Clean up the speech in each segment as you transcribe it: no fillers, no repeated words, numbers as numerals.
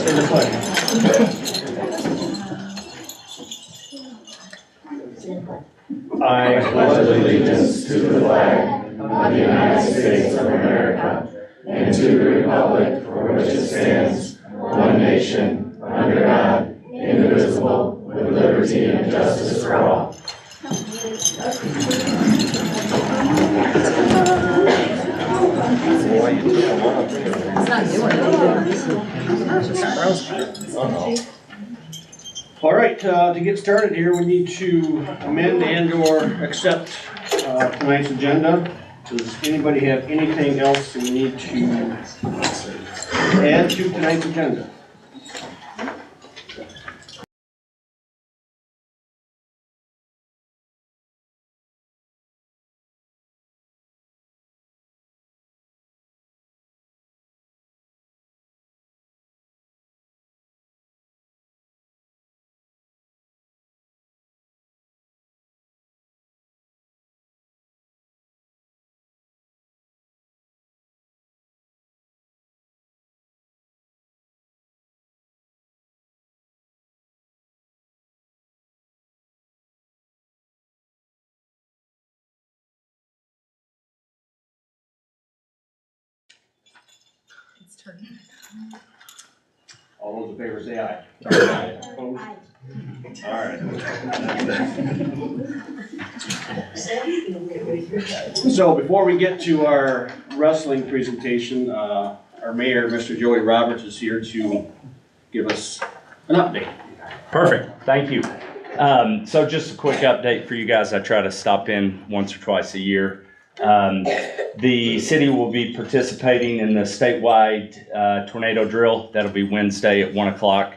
for the pledge. I pledge allegiance to the flag of the United States of America and to the republic for which it stands, one nation, under God, indivisible, with liberty and justice for all. All right, to get started here, we need to amend and/or accept tonight's agenda. Does anybody have anything else we need to add to tonight's agenda? All those in favor say aye. Aye. Opposed? All right. So before we get to our wrestling presentation, our mayor, Mr. Joey Roberts, is here to give us an update. Perfect, thank you. So just a quick update for you guys. I try to stop in once or twice a year. The city will be participating in the statewide tornado drill. That'll be Wednesday at 1 o'clock.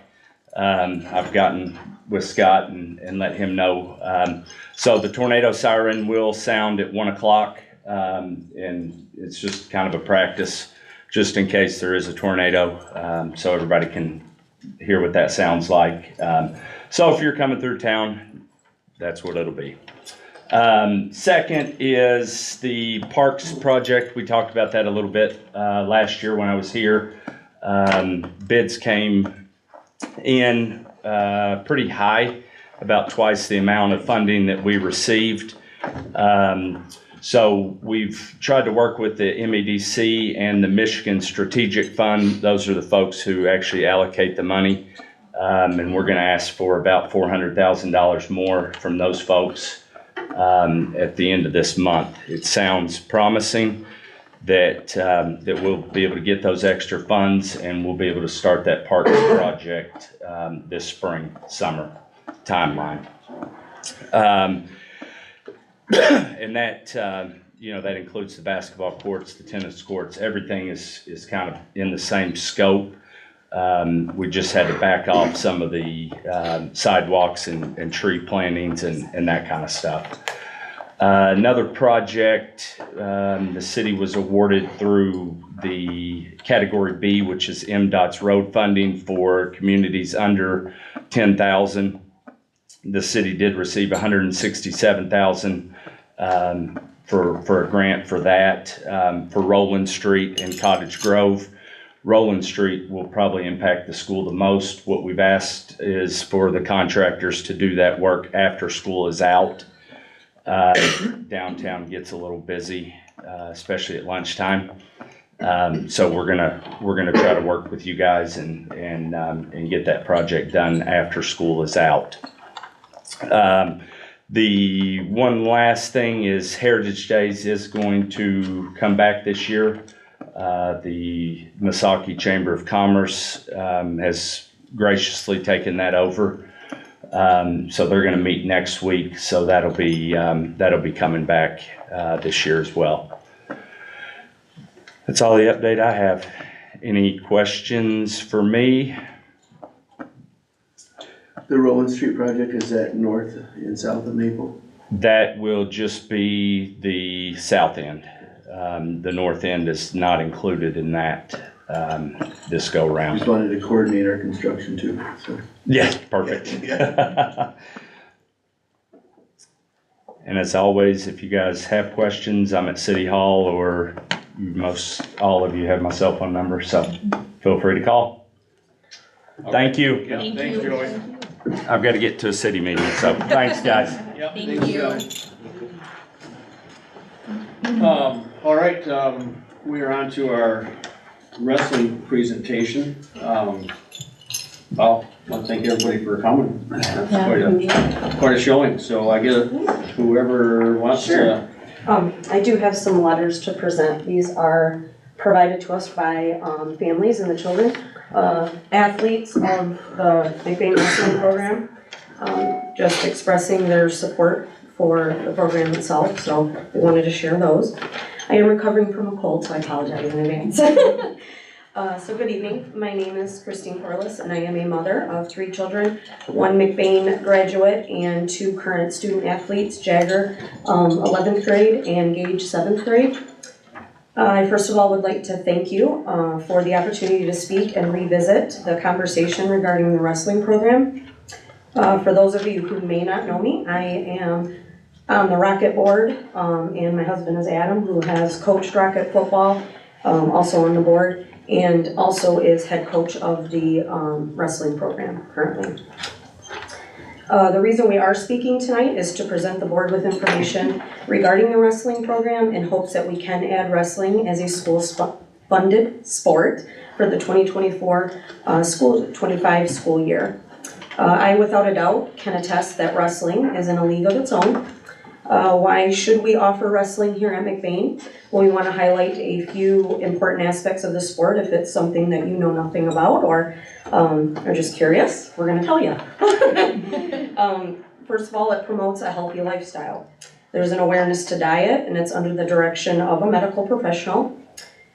I've gotten with Scott and let him know. So the tornado siren will sound at 1 o'clock, and it's just kind of a practice just in case there is a tornado, so everybody can hear what that sounds like. So if you're coming through town, that's what it'll be. Second is the parks project. We talked about that a little bit last year when I was here. Bids came in pretty high, about twice the amount of funding that we received. So we've tried to work with the MEDC and the Michigan Strategic Fund. Those are the folks who actually allocate the money. And we're going to ask for about $400,000 more from those folks at the end of this month. It sounds promising that that we'll be able to get those extra funds and we'll be able to start that park project this spring, summer timeline. And that that includes the basketball courts, the tennis courts. Everything is kind of in the same scope. We just had to back off some of the sidewalks and tree plantings and that kind of stuff. Another project, the city was awarded through the Category B, which is MDOT's road funding for communities under 10,000. The city did receive $167,000 for a grant for that, for Roland Street and Cottage Grove. Roland Street will probably impact the school the most. What we've asked is for the contractors to do that work after school is out. Downtown gets a little busy, especially at lunchtime. So we're gonna try to work with you guys and get that project done after school is out. The one last thing is Heritage Days is going to come back this year. The Misaki Chamber of Commerce has graciously taken that over. So they're going to meet next week. So that'll be coming back this year as well. That's all the update I have. Any questions for me? The Roland Street project, is that north and south of Maple? That will just be the south end. The north end is not included in that this go round. Just wanted to coordinate our construction too. So. Yeah, perfect. Yeah. And as always, if you guys have questions, I'm at City Hall, or all of you have my cell phone number, so feel free to call. Thank you. Yeah, Thank thanks, you. Joey. I've got to get to a city meeting, so thanks, guys. Yep, Thank thanks, you. Joey. All right, we are on to our wrestling presentation. Well, I want to thank everybody for coming. That's quite a showing, so I guess whoever wants to. I do have some letters to present. These are provided to us by families and the children, athletes of the McBain wrestling program, just expressing their support for the program itself, so we wanted to share those. I am recovering from a cold, so I apologize in advance. So good evening, my name is Christine Corliss and I am a mother of 3 children, 1 McBain graduate and 2 current student athletes, Jagger 11th grade and Gage 7th grade. I first of all would like to thank you for the opportunity to speak and revisit the conversation regarding the wrestling program. For those of you who may not know me, I am on the Rocket board and my husband is Adam, who has coached Rocket football, also on the board, and also is head coach of the wrestling program currently. The reason we are speaking tonight is to present the board with information regarding the wrestling program in hopes that we can add wrestling as a school-funded sport for the 2024-25 school year. I, without a doubt, can attest that wrestling is in a league of its own. Why should we offer wrestling here at McBain? Well, we want to highlight a few important aspects of the sport. If it's something that you know nothing about or are just curious, we're going to tell you. First of all, it promotes a healthy lifestyle. There's an awareness to diet, and it's under the direction of a medical professional.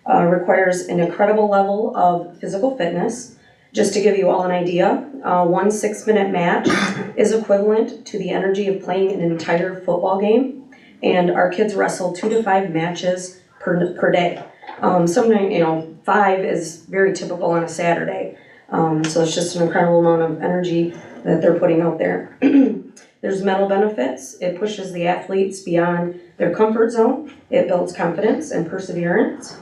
Requires an incredible level of physical fitness. Just to give you all an idea, 1 6-minute match is equivalent to the energy of playing an entire football game, and our kids wrestle 2 to 5 matches per day. Sometimes, 5 is very typical on a Saturday, so it's just an incredible amount of energy that they're putting out there. There's mental benefits. It pushes the athletes beyond their comfort zone. It builds confidence and perseverance,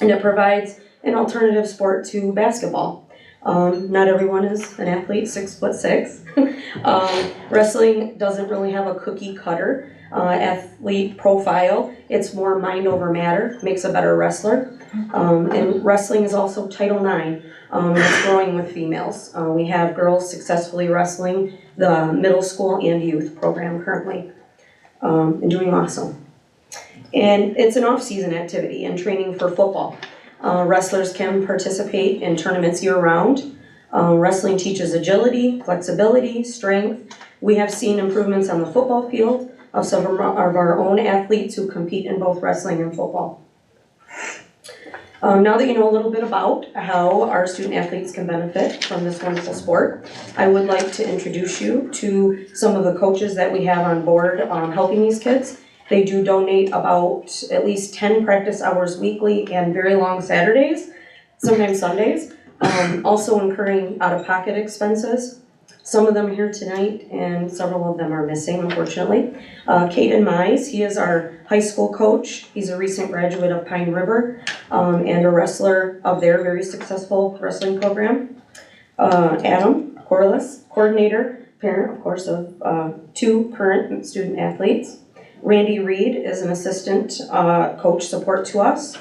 and it provides an alternative sport to basketball. Not everyone is an athlete, 6'6". Wrestling doesn't really have a cookie cutter athlete profile. It's more mind over matter, makes a better wrestler. And wrestling is also Title IX, and it's growing with females. We have girls successfully wrestling the middle school and youth program currently, and doing awesome. And it's an off-season activity and training for football. Wrestlers can participate in tournaments year-round. Wrestling teaches agility, flexibility, strength. We have seen improvements on the football field of some of our own athletes who compete in both wrestling and football. Now that you know a little bit about how our student athletes can benefit from this wonderful sport, I would like to introduce you to some of the coaches that we have on board helping these kids. They do donate about at least 10 practice hours weekly and very long Saturdays, sometimes Sundays, also incurring out-of-pocket expenses. Some of them here tonight and several of them are missing, unfortunately. Caden Mize, he is our high school coach. He's a recent graduate of Pine River and a wrestler of their very successful wrestling program. Adam Corliss, coordinator, parent, of course, of 2 current student athletes. Randy Reed is an assistant coach support to us.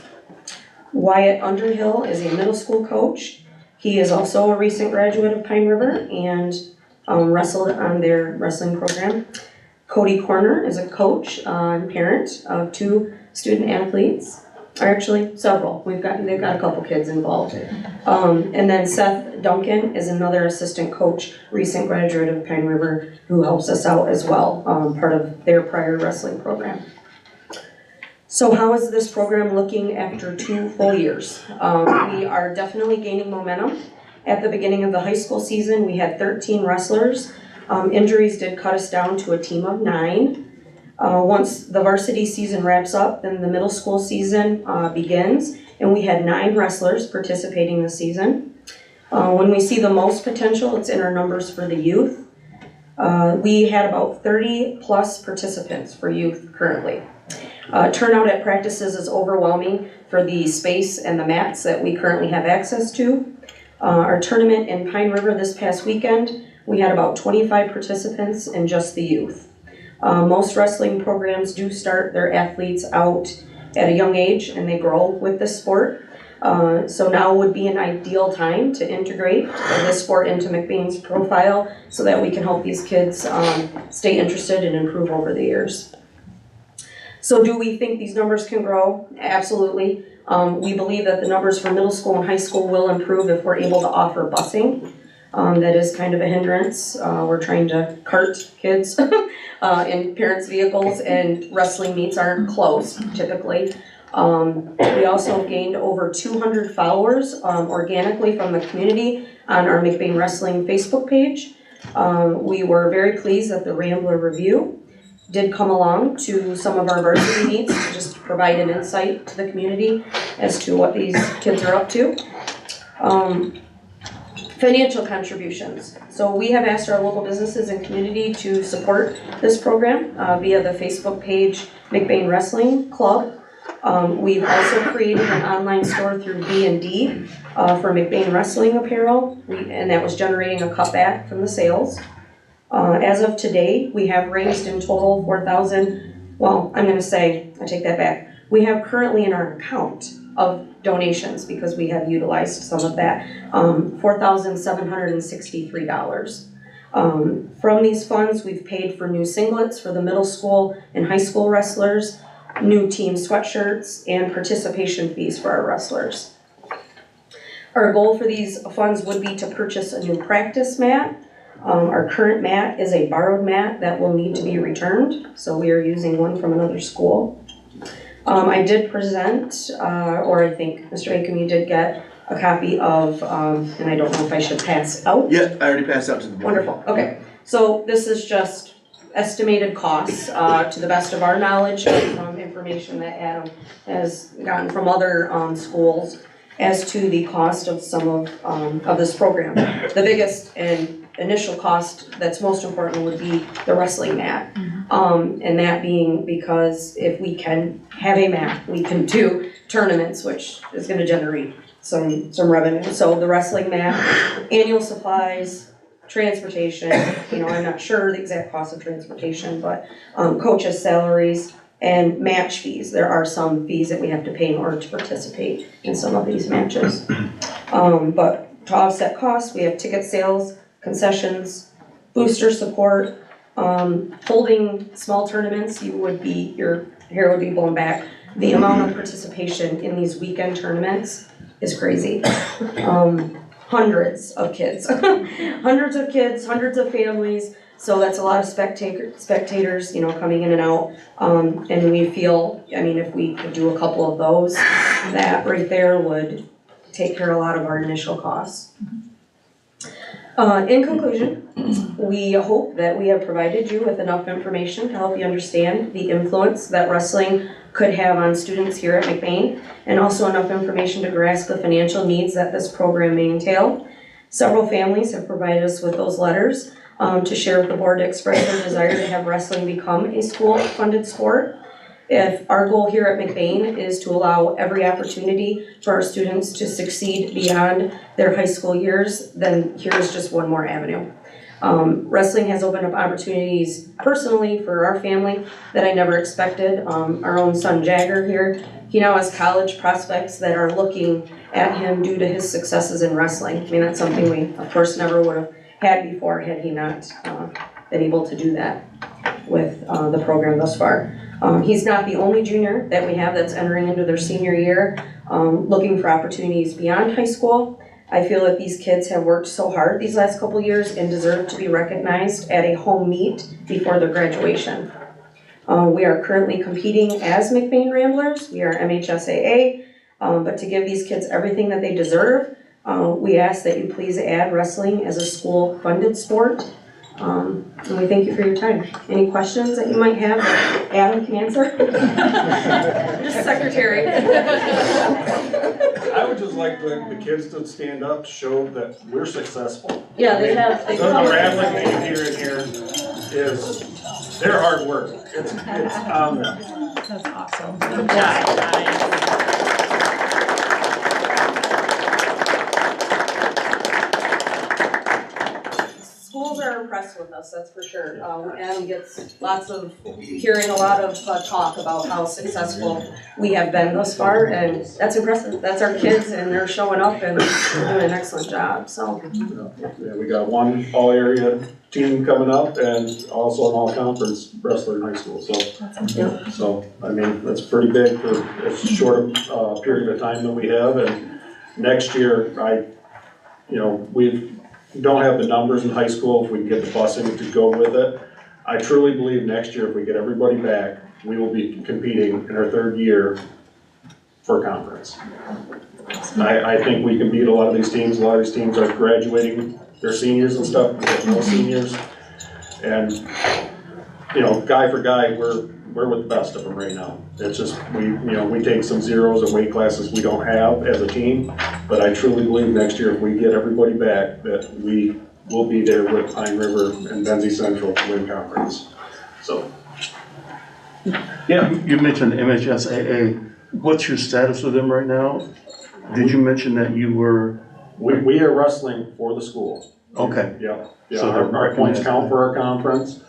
Wyatt Underhill is a middle school coach. He is also a recent graduate of Pine River and wrestled on their wrestling program. Cody Corner is a coach and parent of 2 student athletes, or actually several. They've got a couple kids involved. And then Seth Duncan is another assistant coach, recent graduate of Pine River, who helps us out as well, part of their prior wrestling program. So how is this program looking after 2 full years? We are definitely gaining momentum. At the beginning of the high school season, we had 13 wrestlers. Injuries did cut us down to a team of 9. Once the varsity season wraps up, then the middle school season begins, and we had 9 wrestlers participating this season. When we see the most potential, it's in our numbers for the youth. We had about 30 plus participants for youth currently. Turnout at practices is overwhelming for the space and the mats that we currently have access to. Our tournament in Pine River this past weekend, we had about 25 participants and just the youth. Most wrestling programs do start their athletes out at a young age and they grow with the sport. So now would be an ideal time to integrate this sport into McBain's profile so that we can help these kids stay interested and improve over the years. So do we think these numbers can grow? Absolutely. We believe that the numbers for middle school and high school will improve if we're able to offer busing. That is kind of a hindrance. We're trying to cart kids in parents' vehicles, and wrestling meets aren't closed typically. We also gained over 200 followers organically from the community on our McBain Wrestling Facebook page. We were very pleased that the Rambler Review did come along to some of our varsity meets to just provide an insight to the community as to what these kids are up to. Financial contributions. So we have asked our local businesses and community to support this program via the Facebook page McBain Wrestling Club. We've also created an online store through B&D for McBain Wrestling apparel, and that was generating a cutback from the sales. As of today, we have raised in total $4,000, well, I'm going to say, I take that back. We have currently in our account of donations, because we have utilized some of that, $4,763. From these funds, we've paid for new singlets for the middle school and high school wrestlers, new team sweatshirts, and participation fees for our wrestlers. Our goal for these funds would be to purchase a new practice mat. Our current mat is a borrowed mat that will need to be returned, so we are using one from another school. I did present, or I think Mr. Akem, you did get a copy of, and I don't know if I should pass out. Yeah, I already passed out to the board. Wonderful, okay. So this is just estimated costs to the best of our knowledge from information that Adam has gotten from other schools as to the cost of some of this program. The biggest and initial cost that's most important would be the wrestling mat. And that being because if we can have a mat, we can do tournaments, which is gonna generate some revenue. So the wrestling mat, annual supplies, transportation, I'm not sure the exact cost of transportation, but coaches' salaries and match fees. There are some fees that we have to pay in order to participate in some of these matches. But to offset costs, we have ticket sales, concessions, booster support, holding small tournaments. Your hair would be blown back. The amount of participation in these weekend tournaments is crazy. Hundreds of kids, hundreds of families. So that's a lot of spectators, coming in and out. And we feel, if we could do a couple of those, that right there would take care of a lot of our initial costs. In conclusion, we hope that we have provided you with enough information to help you understand the influence that wrestling could have on students here at McBain, and also enough information to grasp the financial needs that this program may entail. Several families have provided us with those letters to share with the board to express their desire to have wrestling become a school-funded sport. If our goal here at McBain is to allow every opportunity for our students to succeed beyond their high school years, then here's just one more avenue. Wrestling has opened up opportunities personally for our family that I never expected. Our own son Jagger here, he now has college prospects that are looking at him due to his successes in wrestling. That's something we, of course, never would have had before had he not been able to do that with the program thus far. He's not the only junior that we have that's entering into their senior year, looking for opportunities beyond high school. I feel that these kids have worked so hard these last couple years and deserve to be recognized at a home meet before their graduation. We are currently competing as McBain Ramblers. We are MHSAA, but to give these kids everything that they deserve, we ask that you please add wrestling as a school-funded sport. And we thank you for your time. Any questions that you might have that Adam can answer? Just secretary. I would just like the kids to stand up to show that we're successful. Yeah, they have. The rambling that you hear in here is their hard work. It's on them. That's awesome. Good job, guys. are impressed with us, that's for sure. Adam gets hearing a lot of talk about how successful we have been thus far, and that's impressive. That's our kids, and they're showing up and doing an excellent job, so. Yeah, we got one all area team coming up and also an all conference wrestler in high school, so. Yeah. So, I mean, that's pretty big for as short a period of time that we have, and next year, we don't have the numbers in high school, if we can get the busing to go with it. I truly believe next year, if we get everybody back, we will be competing in our third year for conference. I think we can beat a lot of these teams. A lot of these teams are graduating their seniors and stuff, we have no seniors. And, guy for guy, we're with the best of them right now. It's just, we take some zeros and weight classes we don't have as a team, but I truly believe next year if we get everybody back, that we will be there with Pine River and Benzie Central to win conference, so. Yeah, you mentioned MHSAA. What's your status with them right now? Did you mention that you were? We are wrestling for the school. Okay. Yeah, So our points count for our conference.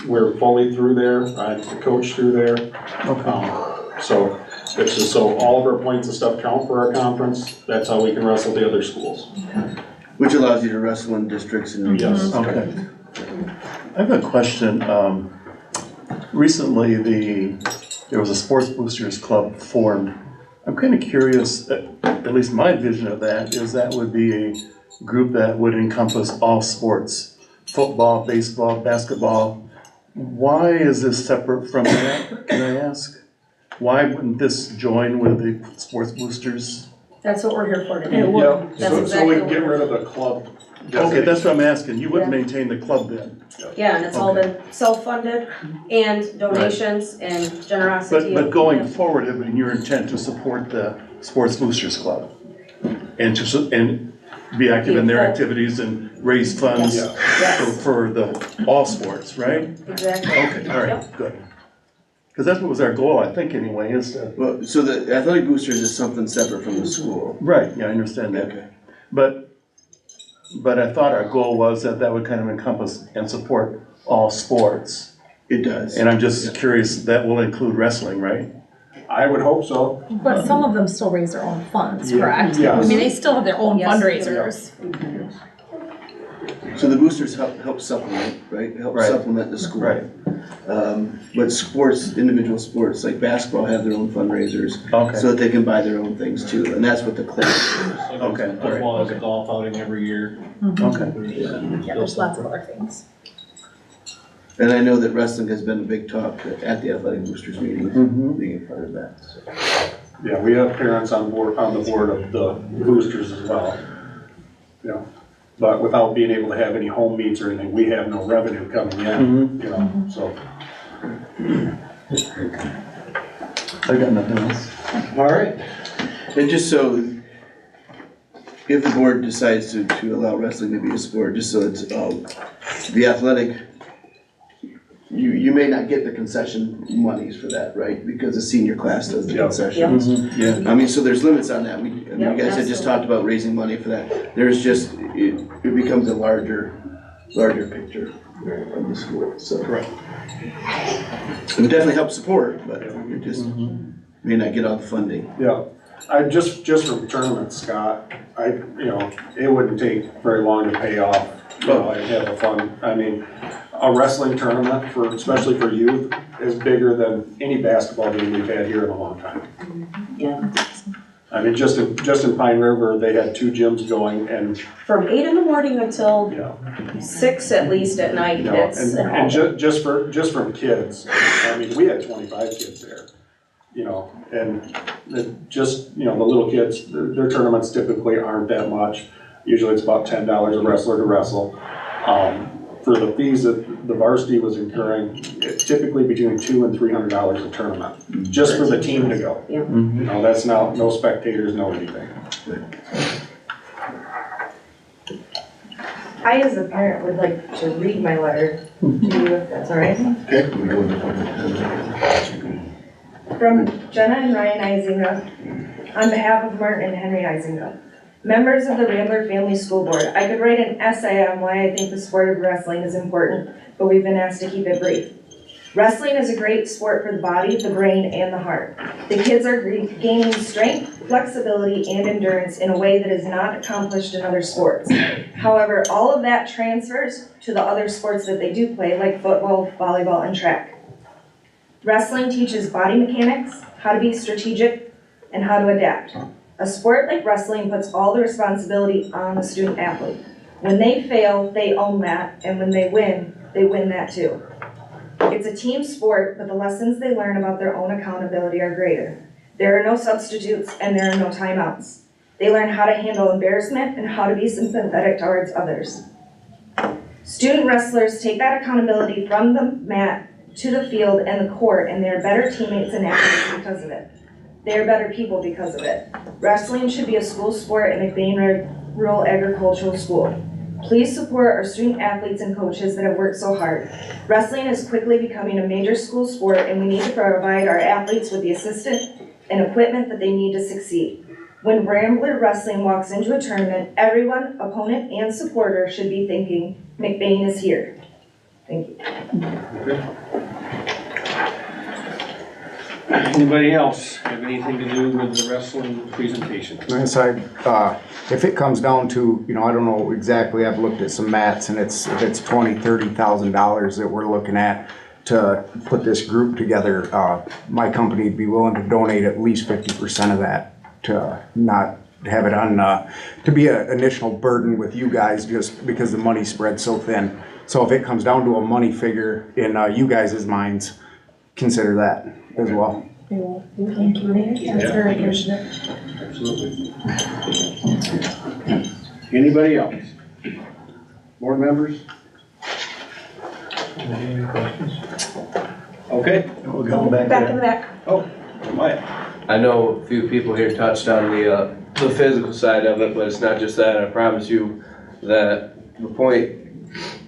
We're fully through there, I'm the coach through there. Okay. So it's just so all of our points and stuff count for our conference, that's how we can wrestle the other schools. Which allows you to wrestle in districts and regions. Yes. Okay. I have a question. Recently, there was a Sports Boosters Club formed. I'm kind of curious, at least my vision of that is that would be a group that would encompass all sports, football, baseball, basketball. Why is this separate from that, can I ask? Why wouldn't this join with the Sports Boosters? That's what we're here for today. Yeah, That's so we exactly can what get we're- rid of the club. Okay, that's what I'm asking. You wouldn't Yeah. maintain the club then? Yeah, and it's all been self-funded and donations and generosity. But going forward, it would be your intent to support the Sports Boosters Club and be active in their activities and raise funds Yes. for all sports, right? Exactly. Okay, all right, good. Because that's what was our goal, I think, anyway, is to. Well, so the athletic boosters is something separate from the school. Right, yeah, I understand that. Okay. But I thought our goal was that would kind of encompass and support all sports. It does. And I'm just curious, that will include wrestling, right? I would hope so. But some of them still raise their own funds, Yeah. correct? Yes. I mean, they still have their own Yes. fundraisers. So the boosters help supplement, right? Help Right. supplement the school. Right. But sports, individual sports like basketball have their own fundraisers. Okay. So that they can buy their own things too, and that's what the club is. Okay, all right, As well as a okay. golf outing every year. Okay. Yeah, there's lots of other things. And I know that wrestling has been a big talk at the athletic boosters meetings, Mhm. being a part of that. So. Yeah, we have parents on the board of the boosters as well. But without being able to have any home meets or anything, we have no revenue coming in, so. I got nothing else. All right. And just so, if the board decides to allow wrestling to be a sport, just so it's, the athletic, you may not get the concession monies for that, right? Because the senior class does the Yep. concessions. Yeah. I mean, so there's limits on that. You Yep, guys had just talked about raising money for that. There's just, it becomes a larger picture of the school, so. Correct. It would definitely help support, but you just may not get all the funding. Yeah, just from tournaments, Scott, it wouldn't take very long to pay off, and have a fun, I mean, a wrestling tournament especially for youth, is bigger than any basketball game we've had here in a long time. Yeah. I mean, just in Pine River, they had 2 gyms going and, From 8 in the morning until yeah. 6 at least at night, it's an And just from kids, I mean, we had 25 kids there, and the little kids, their tournaments typically aren't that much. Usually it's about $10 a wrestler to wrestle. For the fees that the varsity was incurring, it's typically between $200 and $300 a tournament, just for the team to go. Yeah. That's no spectators, no anything. I, as a parent, would like to read my letter to you, if that's all right. Okay. From Jenna and Ryan Isinga, on behalf of Martin and Henry Isinga. Members of the Rambler Family School Board, I could write an essay on why I think the sport of wrestling is important, but we've been asked to keep it brief. Wrestling is a great sport for the body, the brain, and the heart. The kids are gaining strength, flexibility, and endurance in a way that is not accomplished in other sports. However, all of that transfers to the other sports that they do play, like football, volleyball, and track. Wrestling teaches body mechanics, how to be strategic, and how to adapt. A sport like wrestling puts all the responsibility on the student athlete. When they fail, they own that, and when they win that too. It's a team sport, but the lessons they learn about their own accountability are greater. There are no substitutes and there are no timeouts. They learn how to handle embarrassment and how to be sympathetic towards others. Student wrestlers take that accountability from the mat to the field and the court, and they are better teammates and athletes because of it. They are better people because of it. Wrestling should be a school sport in McBain Rural Agricultural School. Please support our student athletes and coaches that have worked so hard. Wrestling is quickly becoming a major school sport, and we need to provide our athletes with the assistance and equipment that they need to succeed. When Rambler Wrestling walks into a tournament, everyone, opponent and supporter, should be thinking, McBain is here. Thank you. Anybody else have anything to do with the wrestling presentation? If it comes down to, I don't know exactly, I've looked at some mats, and if it's $20,000-$30,000 that we're looking at to put this group together, my company would be willing to donate at least 50% of that to not have it on, to be an initial burden with you guys, just because the money spread so thin. So if it comes down to a money figure in you guys' minds, consider that as well. Thank you. That's very appreciative. Absolutely. Anybody else? Board members? Any questions? Okay. We'll go back Back in there. the back. Oh, Mike. I know a few people here touched on the physical side of it, but it's not just that. I promise you that the point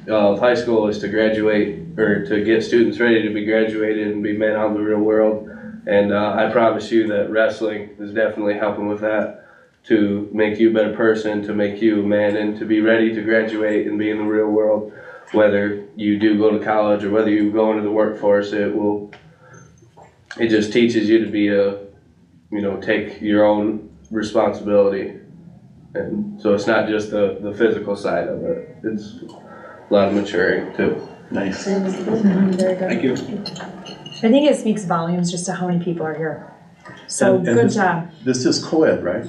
of high school is to graduate, or to get students ready to be graduated and be men out in the real world. And I promise you that wrestling is definitely helping with that, to make you a better person, to make you a man, and to be ready to graduate and be in the real world. Whether you do go to college or whether you go into the workforce, it just teaches you to be take your own responsibility. And so it's not just the physical side of it. It's a lot of maturing too. Nice. Thank you. I think it speaks volumes just to how many people are here. So And good this- job. This is co-ed, right?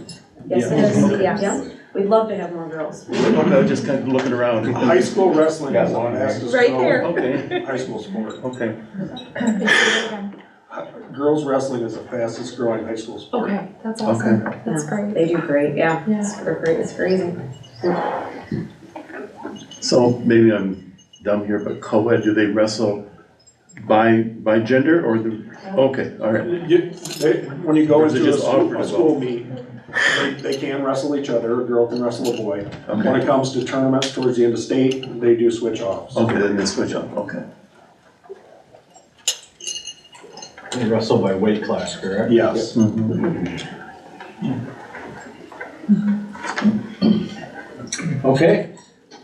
Yes, it is. Yeah. We'd love to have more girls. Okay, I was just kind of looking around. High school wrestling is the fastest Right growing there. Okay, high school sport. okay. Girls wrestling is the fastest growing high school sport. Okay, that's awesome. That's great. They do great, yeah. Yeah. They're great, it's crazy. So maybe I'm dumb here, but co-ed, do they wrestle by gender or okay, all right. When you go Or is it into just offered a as school well? meet, they can wrestle each other, a girl can wrestle a boy. When Okay, it comes to tournaments towards the end of state, they do switch offs. okay, then they switch up, okay. They wrestle by weight class, correct? Yes. Okay,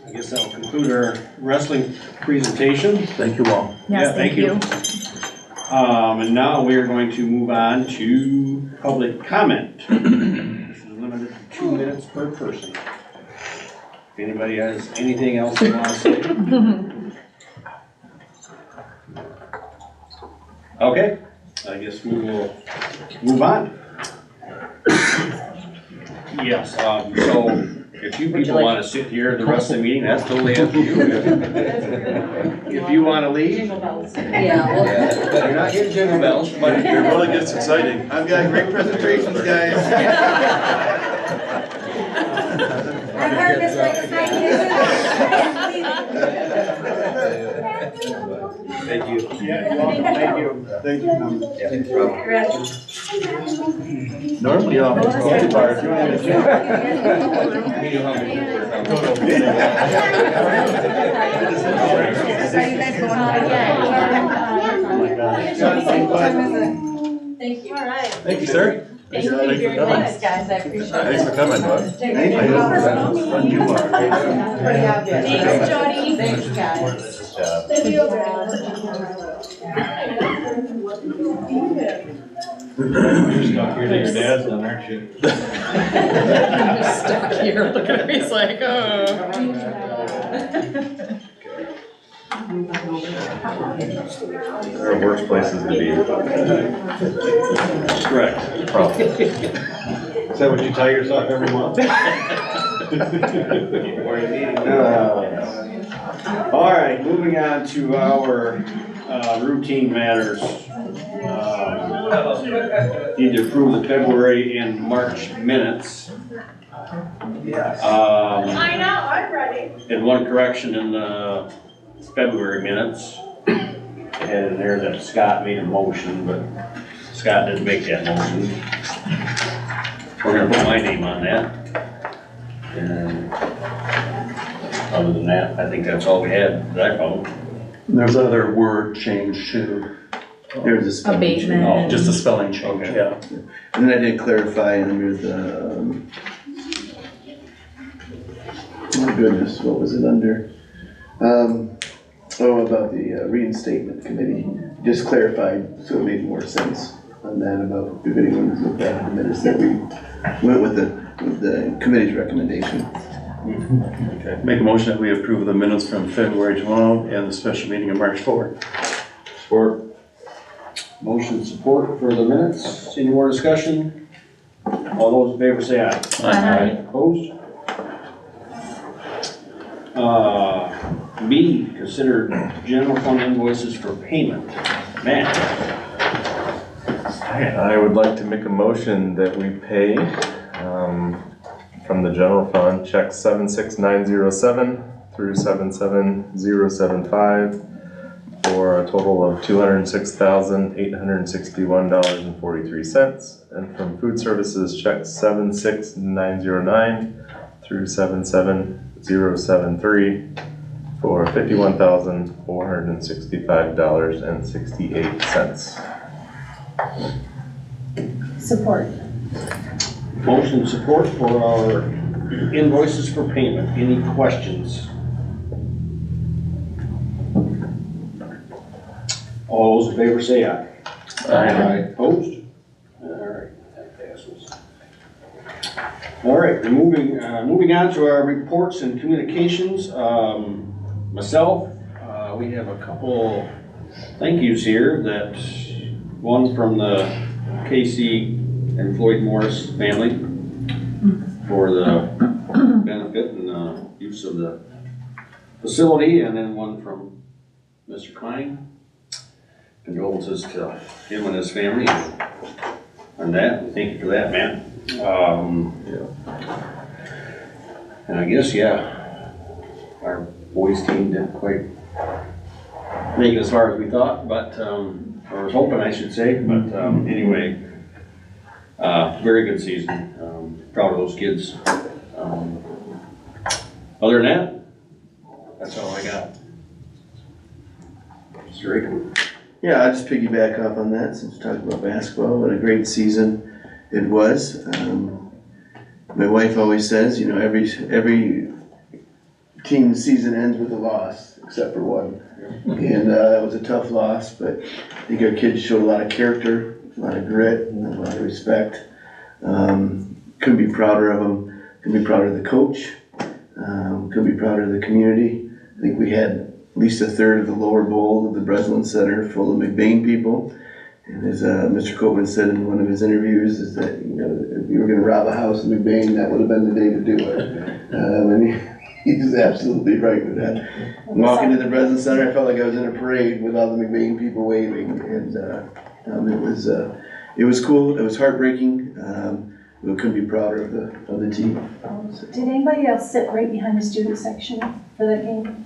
I guess that'll conclude our wrestling presentation. Thank you all. Yes, thank you. And now we are going to move on to public comment. This is limited to 2 minutes per person. If anybody has anything else they want to say. Okay, I guess we will move on. Yes, so if you people want to sit here the rest of the meeting, that's totally up to you. If you want to leave, Yeah. you're not getting jingle bells, but It really gets exciting. I've got great presentations, guys. I've heard this thank you. Yeah, you're welcome. Thank you. Thank you. Normally you offer candy bars. You don't Thank you. All right. Thank you, sir. Thank you very much, guys, I appreciate it. Thanks for coming, bud. Thank I you. know how fun you are. Pretty obvious. Thanks, Jody. Thanks, guys. You're stuck here to your dad's done, aren't you? I'm just stuck here, look at him, he's like, oh. There are worse places to be. Correct. Probably. Is that what you tell yourself every month? All right, moving on to our routine matters. Need to approve the February and March minutes. I know, I'm ready. And one correction in the February minutes. And there that Scott made a motion, but Scott didn't make that motion. We're gonna put my name on that. And other than that, I think that's all we had that I found. There's other word change too. There's a spelling change. Abatement. Just a spelling change, Okay. yeah. And then I did clarify under the, oh goodness, what was it under? About the reinstatement committee, just clarified, so it made more sense on that about if anyone's looked at the minutes that we went with the committee's recommendation. Okay. Make a motion that we approve the minutes from February 12 and the special meeting of March 4. Support. Motion support for the minutes. Any more discussion? All those in favor say aye. Aye. Opposed? B, consider general fund invoices for payment. Matt? I would like to make a motion that we pay from the general fund, check 76907 through 77075 for a total of $206,861.43. And from food services, check 76909 through 77073 for $51,465.68. Support. Motion support for our invoices for payment. Any questions? All those in favor say aye. Aye. Opposed? All right, that passes. All right, moving on to our reports and communications. Myself, we have a couple thank yous here. That one from the Casey and Floyd Morris family for the benefit and use of the facility, and then one from Mr. Klein. Condolences to him and his family on that. Thank you for that, man. And I guess, our boys team didn't quite make it as far as we thought, but, or was hoping, I should say, but anyway, very good season. Proud of those kids. Other than that, that's all I got. Mr. Rick? Yeah, I'll just piggyback off on that since we're talking about basketball. What a great season it was. My wife always says, every team's season ends with a loss, except for one. And it was a tough loss, but I think our kids showed a lot of character, a lot of grit, and a lot of respect. Couldn't be prouder of them. Couldn't be prouder of the coach. Couldn't be prouder of the community. I think we had at least a third of the lower bowl of the Breslin Center full of McBain people. And as Mr. Copeman said in one of his interviews, is that, if you were going to rob a house in McBain, that would have been the day to do it. And he's absolutely right with that. Walking to the Breslin Center, I felt like I was in a parade with all the McBain people waving. And it was cool. It was heartbreaking. We couldn't be prouder of the team. Did anybody else sit right behind the student section for that game?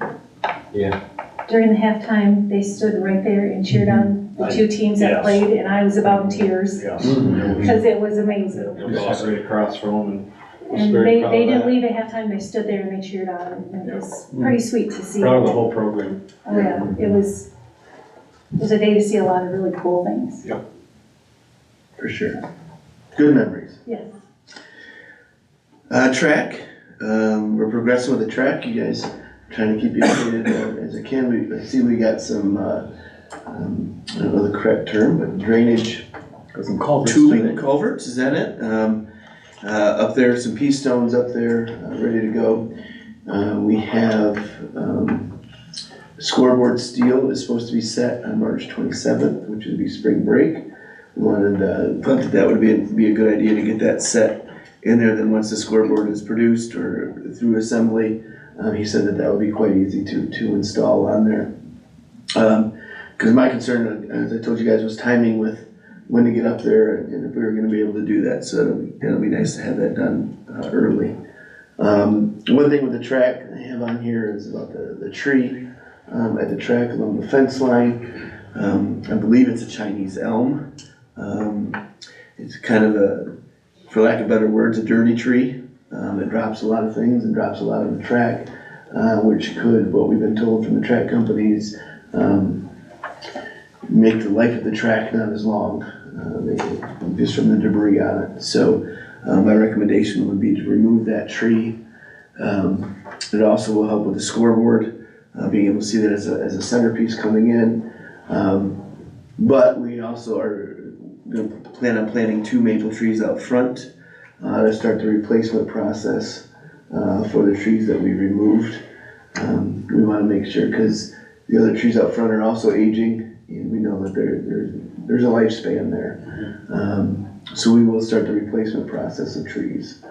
Yeah. During the halftime, they stood right there and cheered on the two teams that played, and I was about in tears because it was amazing. It was awesome. Right across from And they didn't leave at halftime, they stood there and they cheered on, and it was pretty sweet to see. Proud of the whole program. Oh yeah, it was a day to see a lot of really cool things. For sure. Good memories. Yes. Track, we're progressing with the track, you guys, trying to keep you updated as I can. I see we got some, I don't know the correct term, but drainage. Got some culverts Tubing, today. culverts, is that it? Up there, some pea stones up there, ready to go. We have, scoreboard steel is supposed to be set on March 27th, which would be spring break. Thought that would be a good idea to get that set in there. Then once the scoreboard is produced or through assembly, he said that would be quite easy to install on there. Because my concern, as I told you guys, was timing with when to get up there and if we were going to be able to do that. So it'll be nice to have that done early. One thing with the track I have on here is about the tree at the track along the fence line. I believe it's a Chinese elm. It's kind of a, for lack of better words, a dirty tree. It drops a lot of things and drops a lot of the track, which could, what we've been told from the track companies, make the life of the track not as long, just from the debris on it. So my recommendation would be to remove that tree. It also will help with the scoreboard, being able to see that as a centerpiece coming in. But we also are going to plan on planting 2 maple trees out front to start the replacement process for the trees that we removed. We want to make sure, because the other trees out front are also aging, and we know that there's a lifespan there. So we will start the replacement process of trees.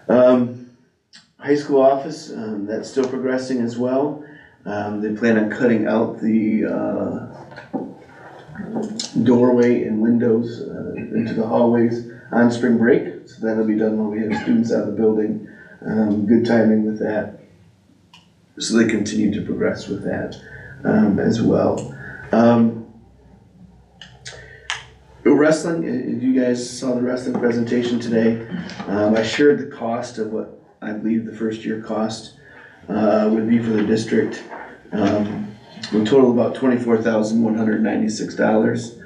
High school office, that's still progressing as well. They plan on cutting out the doorway and windows into the hallways on spring break. So that'll be done when we have students out of the building. Good timing with that. So they continue to progress with that as well. Wrestling, if you guys saw the wrestling presentation today, I shared the cost of what I believe the first year cost would be for the district. In total about $24,196.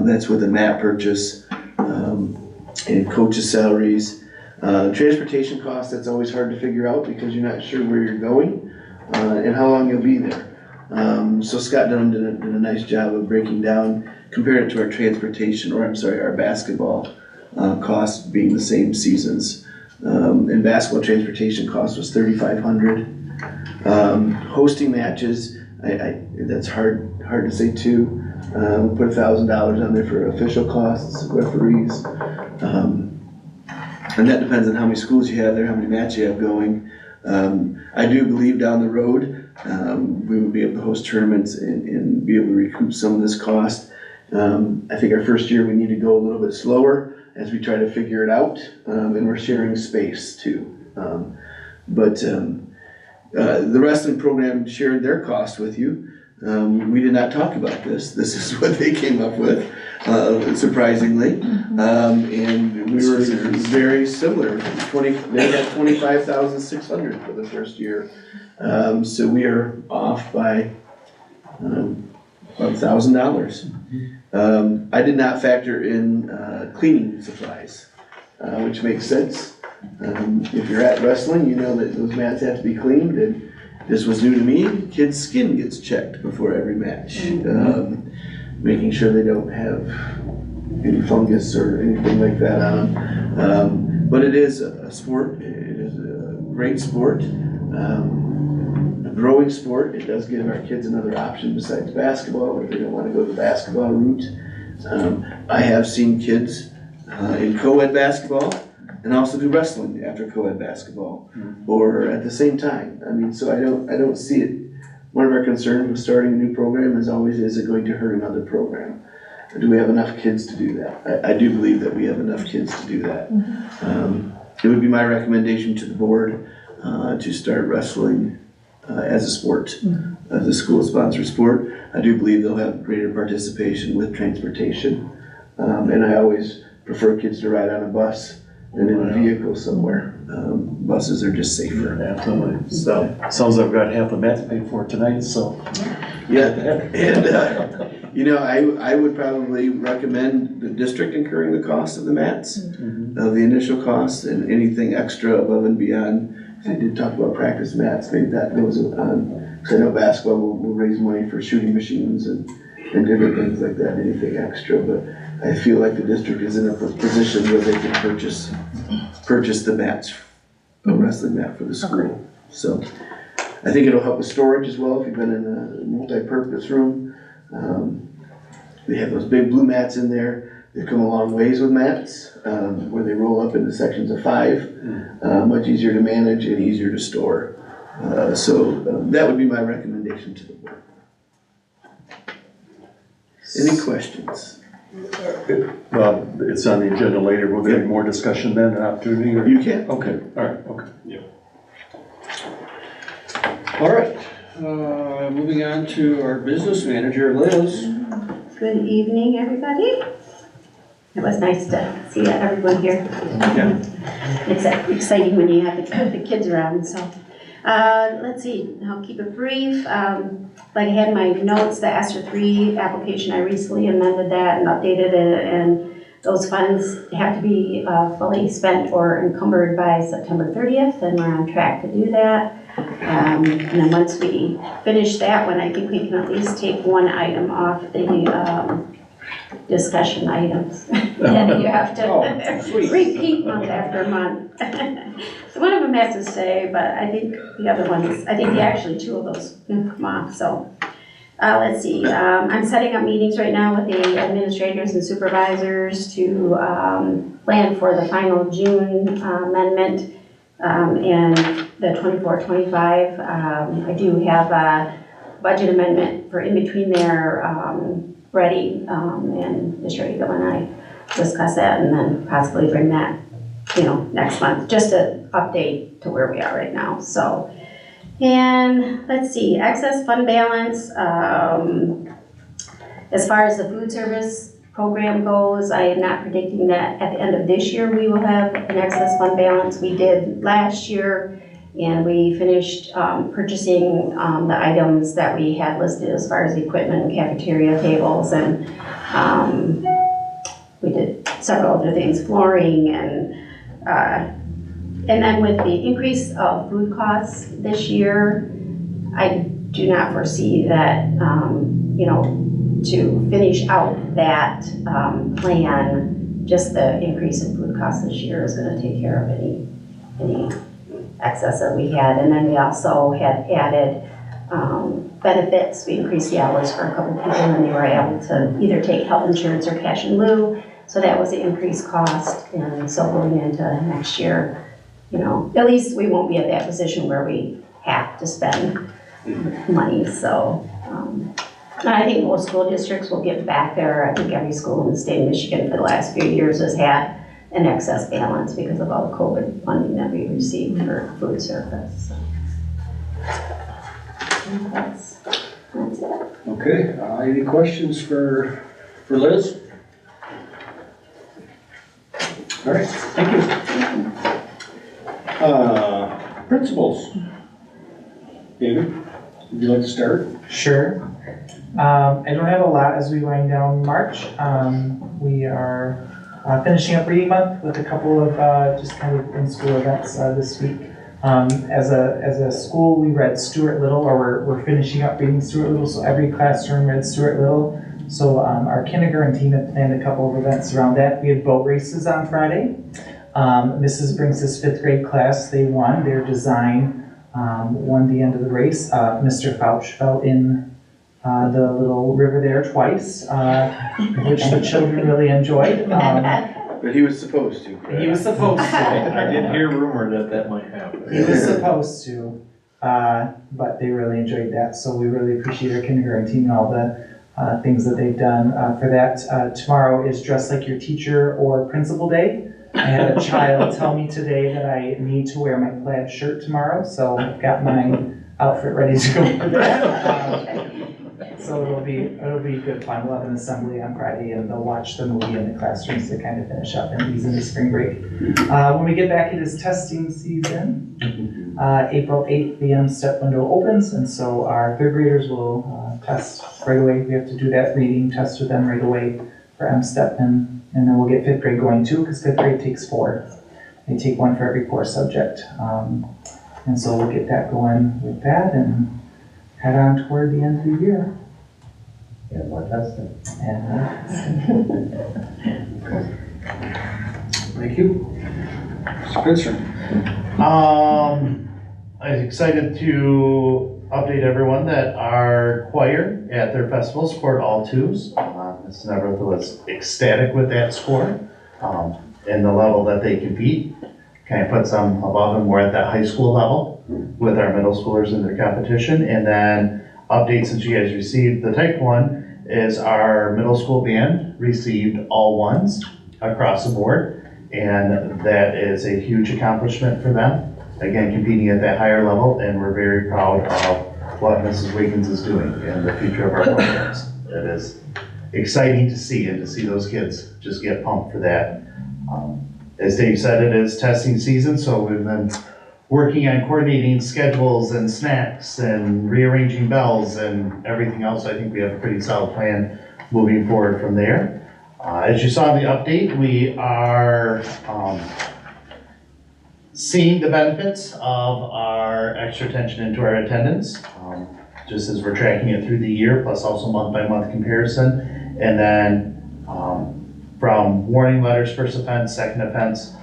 That's with a mat purchase and coaches' salaries. Transportation costs, that's always hard to figure out because you're not sure where you're going and how long you'll be there. So Scott Dunham did a nice job of breaking down, comparing it to our transportation, or I'm sorry, our basketball costs being the same seasons. And basketball transportation cost was $3,500. Hosting matches, that's hard to say too. Put $1,000 on there for official costs, referees. And that depends on how many schools you have there, how many matches you have going. I do believe down the road, we will be able to host tournaments and be able to recoup some of this cost. I think our first year we need to go a little bit slower as we try to figure it out, and we're sharing space too. The wrestling program shared their cost with you. We did not talk about this. This is what they came up with, surprisingly. And we were very similar. They had $25,600 for the first year. So we are off by about $1,000. I did not factor in cleaning supplies, which makes sense. If you're at wrestling, you know that those mats have to be cleaned, and this was new to me. Kids' skin gets checked before every match, making sure they don't have any fungus or anything like that on them. But it is a sport. It is a great sport, a growing sport. It does give our kids another option besides basketball if they don't want to go the basketball route. I have seen kids in co-ed basketball and also do wrestling after co-ed basketball, or at the same time. I mean, so I don't see it. One of our concerns with starting a new program is always, is it going to hurt another program? Or do we have enough kids to do that? I do believe that we have enough kids to do that. It would be my recommendation to the board to start wrestling as a sport, as a school-sponsored sport. I do believe they'll have greater participation with transportation. And I always prefer kids to ride on a bus than in a vehicle somewhere. Buses are just safer. Absolutely. So, sounds like we've got half the mats paid for tonight, so. Yeah, and You know, I would probably recommend the district incurring the cost of the mats, of the initial cost, and anything extra above and beyond. They did talk about practice mats, maybe that goes on, because I know basketball will raise money for shooting machines and different things like that, anything extra, but I feel like the district is in a position where they can purchase the mats, a wrestling mat for the school. So I think it'll help with storage as well, if you've been in a multi-purpose room. They have those big blue mats in there. They've come a long ways with mats, where they roll up into sections of 5, much easier to manage and easier to store. So that would be my recommendation to the board. Any questions? Well, it's on the agenda later. Will there be more discussion then, an opportunity? Or? You can. Okay, all right, okay. All right, moving on to our business manager, Liz. Good evening, everybody. It was nice to see everyone here. It's exciting when you have the kids around, so. Let's see, I'll keep it brief. Like I had my notes, the ESSER 3 application, I recently amended that and updated it, and those funds have to be fully spent or encumbered by September 30th, and we're on track to do that. And then once we finish that one, I think we can at least take one item off the discussion items. And you have to repeat month after month. So one of them has to stay, but I think the other ones, actually 2 of those can come off, so. Let's see, I'm setting up meetings right now with the administrators and supervisors to plan for the final June amendment and the 24-25. I do have a budget amendment for in between there ready, and Mr. Eagle and I discuss that and then possibly bring that, next month, just an update to where we are right now, so. And let's see, excess fund balance, as far as the food service program goes, I am not predicting that at the end of this year we will have an excess fund balance. We did last year, and we finished purchasing the items that we had listed as far as equipment and cafeteria tables, and we did several other things, flooring, and then with the increase of food costs this year, I do not foresee that, to finish out that plan, just the increase in food costs this year is going to take care of any excess that we had. And then we also had added benefits. We increased the hours for a couple people, and they were able to either take health insurance or cash in lieu. So that was the increased cost. And so going into next year, at least we won't be at that position where we have to spend money. So I think most school districts will get back there. I think every school in the state of Michigan for the last few years has had an excess balance because of all the COVID funding that we received for food service. So that's it. Okay, any questions for Liz? All right, thank you. Principals. David, would you like to start? Sure. I don't have a lot as we wind down March. We are finishing up reading month with a couple of just kind of in-school events this week. As a school, we read Stuart Little, or we're finishing up reading Stuart Little, so every classroom read Stuart Little. So our kindergarten team had planned a couple of events around that. We had boat races on Friday. Mrs. Brinks' 5th grade class, they won. Their design won the end of the race. Mr. Fouch fell in the little river there twice, which the children really enjoyed. But he was supposed to, correct? He was supposed to. I did hear rumor that might happen. He was supposed to, but they really enjoyed that. So we really appreciate our kindergarten team and all the things that they've done for that. Tomorrow is Dress Like Your Teacher or Principal Day. I had a child tell me today that I need to wear my plaid shirt tomorrow, so I've got my outfit ready to go for that. So it'll be good fun. We'll have an assembly on Friday, and they'll watch the movie in the classrooms to kind of finish up and ease into spring break. When we get back, it is testing season. April 8th, the step window opens, and so our third graders will test right away. We have to do that reading test with them right away for M-step, and then we'll get fifth grade going too, because fifth grade takes 4. They take 1 for every core subject. And so we'll get that going with that and head on toward the end of the year. And more testing. And Thank you. Mr. Pitzer. I'm excited to update everyone that our choir at their festival scored all 2s. Ms. Neverth was ecstatic with that score, and the level that they compete. Kind of puts them above and more at that high school level with our middle schoolers in their competition. And then update, since you guys received the type 1, is our middle school band received all 1s across the board. And that is a huge accomplishment for them. Again, competing at that higher level, and we're very proud of what Mrs. Wiggins is doing in the future of our programs. It is exciting to see, and to see those kids just get pumped for that. As Dave said, it is testing season, so we've been working on coordinating schedules and snacks and rearranging bells and everything else. I think we have a pretty solid plan moving forward from there. As you saw in the update, we are seeing the benefits of our extra attention into our attendance, just as we're tracking it through the year, plus also month-by-month comparison. And then from warning letters, first offense, second offense,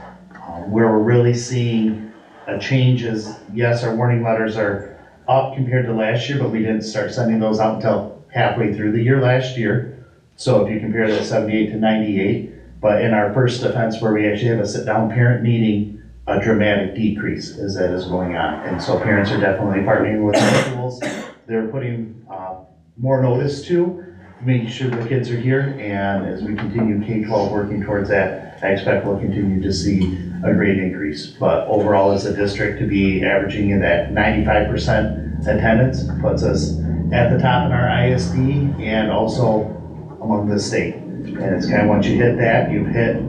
where we're really seeing a change is, yes, our warning letters are up compared to last year, but we didn't start sending those out until halfway through the year last year. So if you compare that 78 to 98, but in our first offense where we actually have a sit-down parent meeting, a dramatic decrease as that is going on. And so parents are definitely partnering with the schools. They're putting more notice to making sure the kids are here, and as we continue K-12 working towards that, I expect we'll continue to see a great increase. But overall, as a district, to be averaging in that 95% attendance puts us at the top in our ISD and also among the state. And it's kind of, once you hit that, you've hit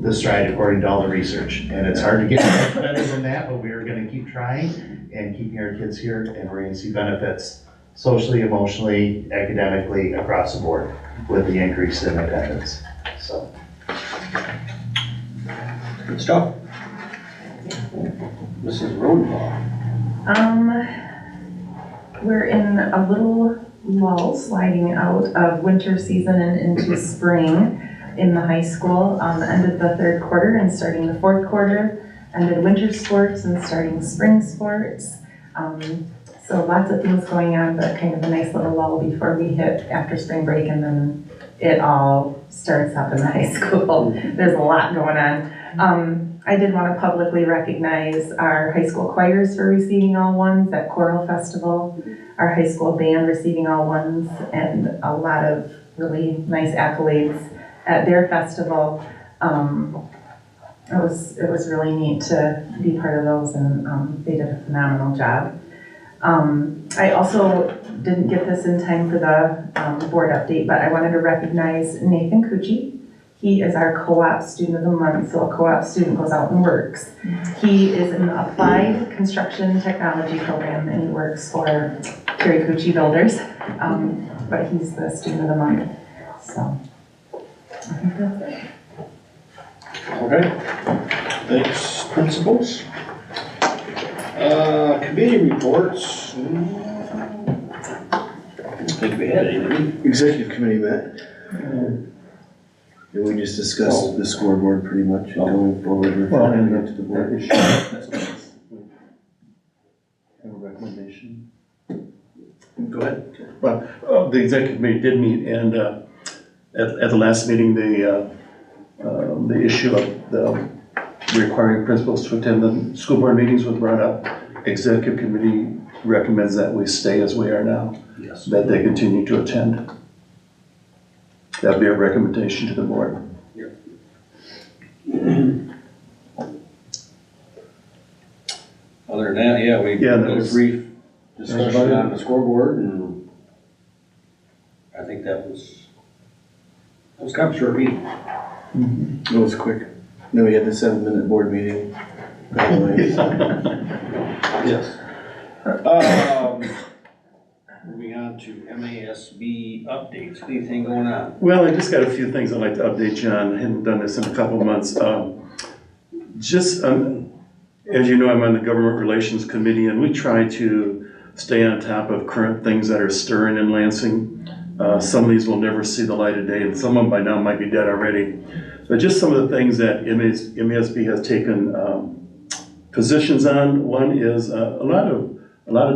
the stride according to all the research. And it's hard to get much better than that, but we are going to keep trying and keeping our kids here, and we're going to see benefits socially, emotionally, academically, across the board with the increase in attendance. So. Good stuff. Mrs. Rodenbaugh. We're in a little lull, sliding out of winter season and into spring in the high school. Ended the 3rd quarter and starting the 4th quarter. Ended winter sports and starting spring sports. So lots of things going on, but kind of a nice little lull before we hit after spring break, and then it all starts up in the high school. There's a lot going on. I did want to publicly recognize our high school choirs for receiving all 1s at Choral Festival, our high school band receiving all 1s, and a lot of really nice accolades at their festival. It was really neat to be part of those, and they did a phenomenal job. I also didn't get this in time for the board update, but I wanted to recognize Nathan Cucci. He is our co-op student of the month, so a co-op student goes out and works. He is in the Applied Construction Technology program, and he works for Terry Cucci Builders, but he's the student of the month, so I think that's it. Okay. Thanks, principals. Committee reports. I don't think we had any. Executive committee met. And we just discussed the scoreboard pretty much going forward with it to the board. Have a recommendation. Go ahead. Well, the executive committee did meet, and at the last meeting, the issue of the requiring principals to attend the school board meetings was brought up. Executive committee recommends that we stay as we are now. Yes. That they continue to attend. That'd be a recommendation to the board. Yep. Other than that, yeah, we had a brief discussion on the scoreboard, and I think that was kind of a short meeting. It was quick. Then we had the 7-minute board meeting. Yes. Moving on to MASB updates, anything going on? Well, I just got a few things I'd like to update you on. I haven't done this in a couple months. As you know, I'm on the Government Relations Committee, and we try to stay on top of current things that are stirring in Lansing. Some of these will never see the light of day, and some of them by now might be dead already. But just some of the things that MASB has taken positions on. One is a lot of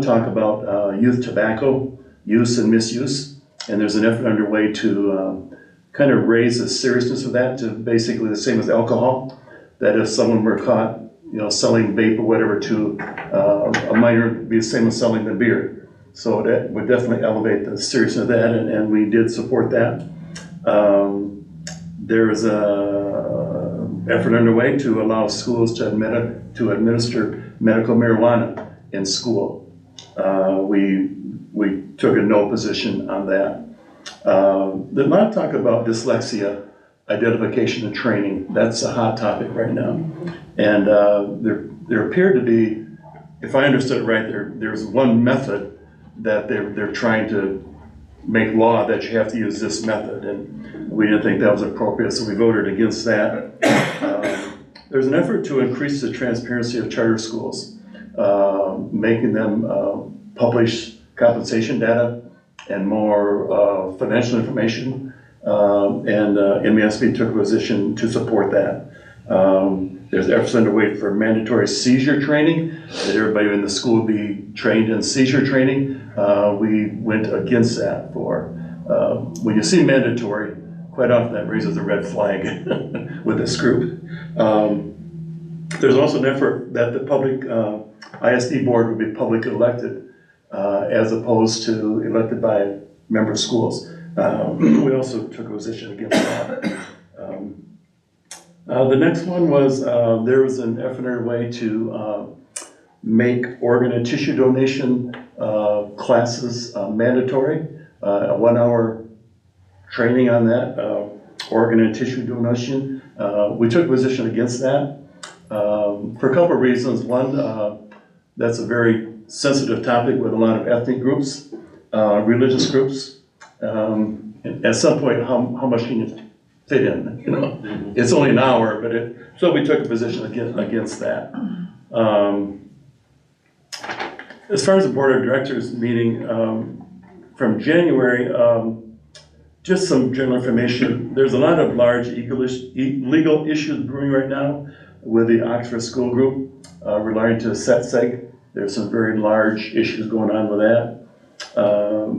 talk about youth tobacco use and misuse, and there's an effort underway to kind of raise the seriousness of that to basically the same as alcohol. That if someone were caught, selling vape or whatever to a minor, it'd be the same as selling the beer. So that would definitely elevate the seriousness of that, and we did support that. There is a effort underway to allow schools to administer medical marijuana in school. We took a no position on that. There's a lot of talk about dyslexia identification and training. That's a hot topic right now. And there appeared to be, if I understood it right, there's one method that they're trying to make law that you have to use this method, and we didn't think that was appropriate, so we voted against that. There's an effort to increase the transparency of charter schools, making them publish compensation data and more financial information, and MASB took a position to support that. There's efforts underway for mandatory seizure training, that everybody in the school be trained in seizure training. We went against that for, when you see mandatory, quite often that raises a red flag with this group. There's also an effort that the public ISD board would be public elected as opposed to elected by a member of schools. We also took a position against that. The next one was there was an effort underway to make organ and tissue donation classes mandatory, a 1 hour training on that, organ and tissue donation. We took a position against that for a couple of reasons. One, that's a very sensitive topic with a lot of ethnic groups, religious groups. At some point, how much can you fit in? It's only an hour, but so we took a position against that. As far as the board of directors meeting from January, just some general information. There's a lot of large legal issues brewing right now with the Oxford School Group relating to SETSEG. There's some very large issues going on with that.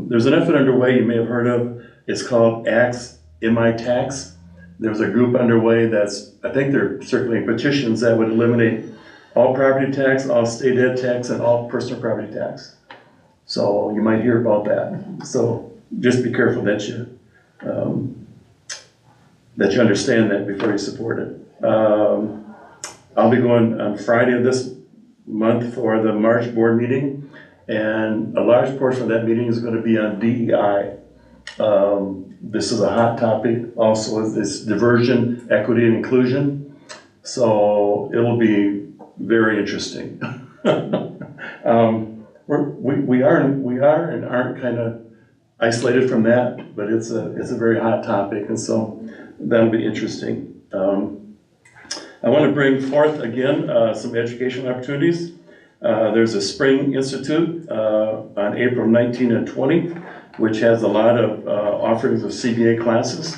There's an effort underway you may have heard of. It's called Axe MI Tax. There's a group underway I think they're circulating petitions that would eliminate all property tax, all state ed tax, and all personal property tax. So you might hear about that. So just be careful that you understand that before you support it. I'll be going on Friday of this month for the March board meeting, and a large portion of that meeting is going to be on DEI. This is a hot topic also, is this diversion, equity, and inclusion. So it'll be very interesting. We are and aren't kind of isolated from that, but it's a very hot topic, and so that'll be interesting. I want to bring forth again some educational opportunities. There's a Spring Institute on April 19 and 20, which has a lot of offerings of CBA classes.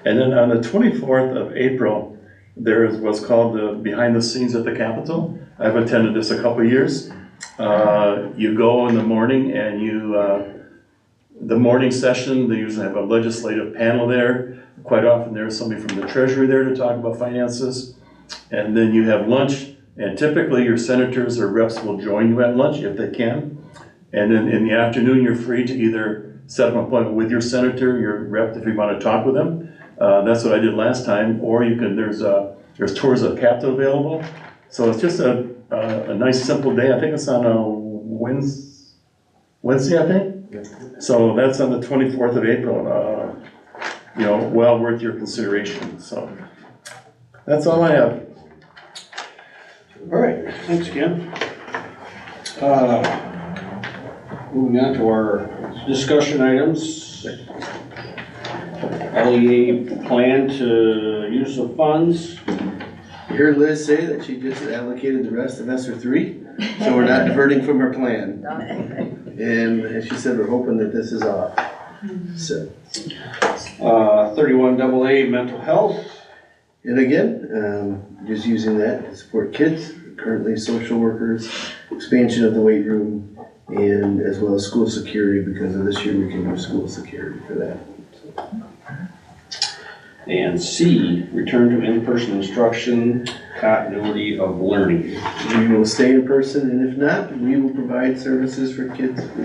And then on the 24th of April, there is what's called the Behind the Scenes at the Capitol. I've attended this a couple of years. You go in the morning and the morning session, they usually have a legislative panel there. Quite often there's somebody from the Treasury there to talk about finances. And then you have lunch, and typically your senators or reps will join you at lunch if they can. And then in the afternoon, you're free to either set up an appointment with your senator, your rep, if you want to talk with them. That's what I did last time. Or you can, there's tours of Capitol available. So it's just a nice simple day. I think it's on a Wednesday, I think. So that's on the 24th of April. Well worth your consideration. So that's all I have. All right, thanks, Ken. Moving on to our discussion items. LEA plan to use of funds. You heard Liz say that she just allocated the rest of ESSER 3, so we're not diverting from her plan. And as she said, we're hoping that this is off. So. 31 AA mental health. And again, just using that to support kids, currently social workers, expansion of the weight room, and as well as school security, because of this year we can do school security for that. And C, return to in-person instruction, continuity of learning. We will stay in person, and if not, we will provide services for kids who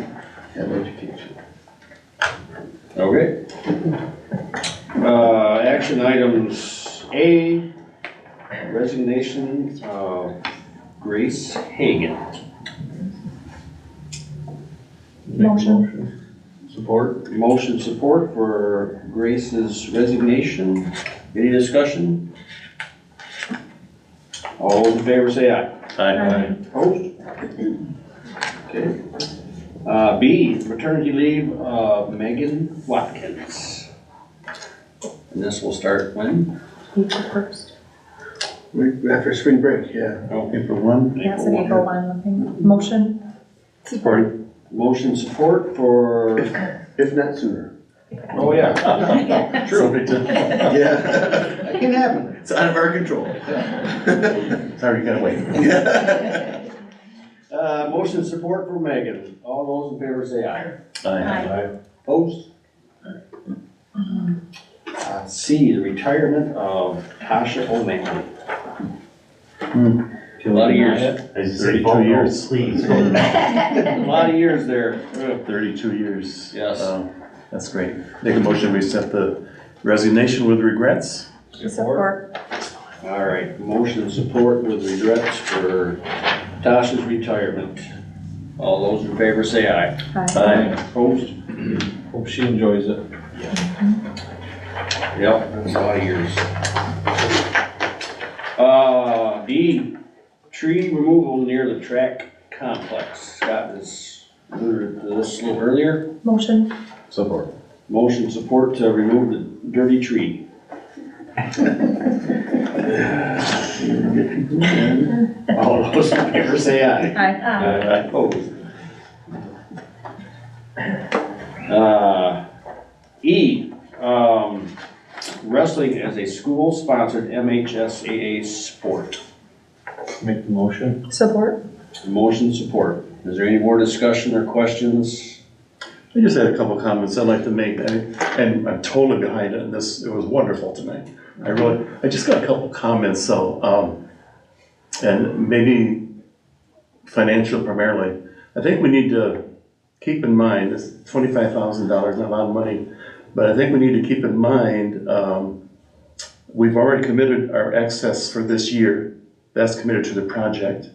have education. Okay. Action items A, resignation of Grace Hagan. Motion. Support. Motion support for Grace's resignation. Any discussion? All those in favor say aye. Aye. Opposed? Okay. B, maternity leave of Megan Watkins. And this will start when? April 1st. After spring break, yeah. Oh, April 1. Yes, in April 1, I think. Motion. Support. Motion support for, If not sooner. oh yeah. True. Subject to- Yeah. That can happen. It's out of our control. Sorry, you gotta wait. Motion support for Megan. All those in favor say aye. Aye. Opposed? C, the retirement of Tasha O'Malley. A lot of years. I just say 32 vote no, years. please. A lot of years there. 32 years. Yes. That's great. Make a motion, we accept the resignation with regrets. Support. All right, motion support with regrets for Tasha's retirement. All those in favor say aye. Aye. Opposed? Hope she enjoys it. Yep, that's a lot of years. D, tree removal near the track complex. Scott has alluded to this a little earlier. Motion. Support. Motion support to remove the dirty tree. All those in favor say aye. Aye. Opposed? E, wrestling as a school-sponsored MHSAA sport. Make the motion. Support. Motion support. Is there any more discussion or questions? I just had a couple comments I'd like to make, and I'm totally behind it, and it was wonderful tonight. I just got a couple comments, so, and maybe financial primarily. I think we need to keep in mind, this $25,000, not a lot of money, but I think we need to keep in mind, we've already committed our excess for this year. That's committed to the project.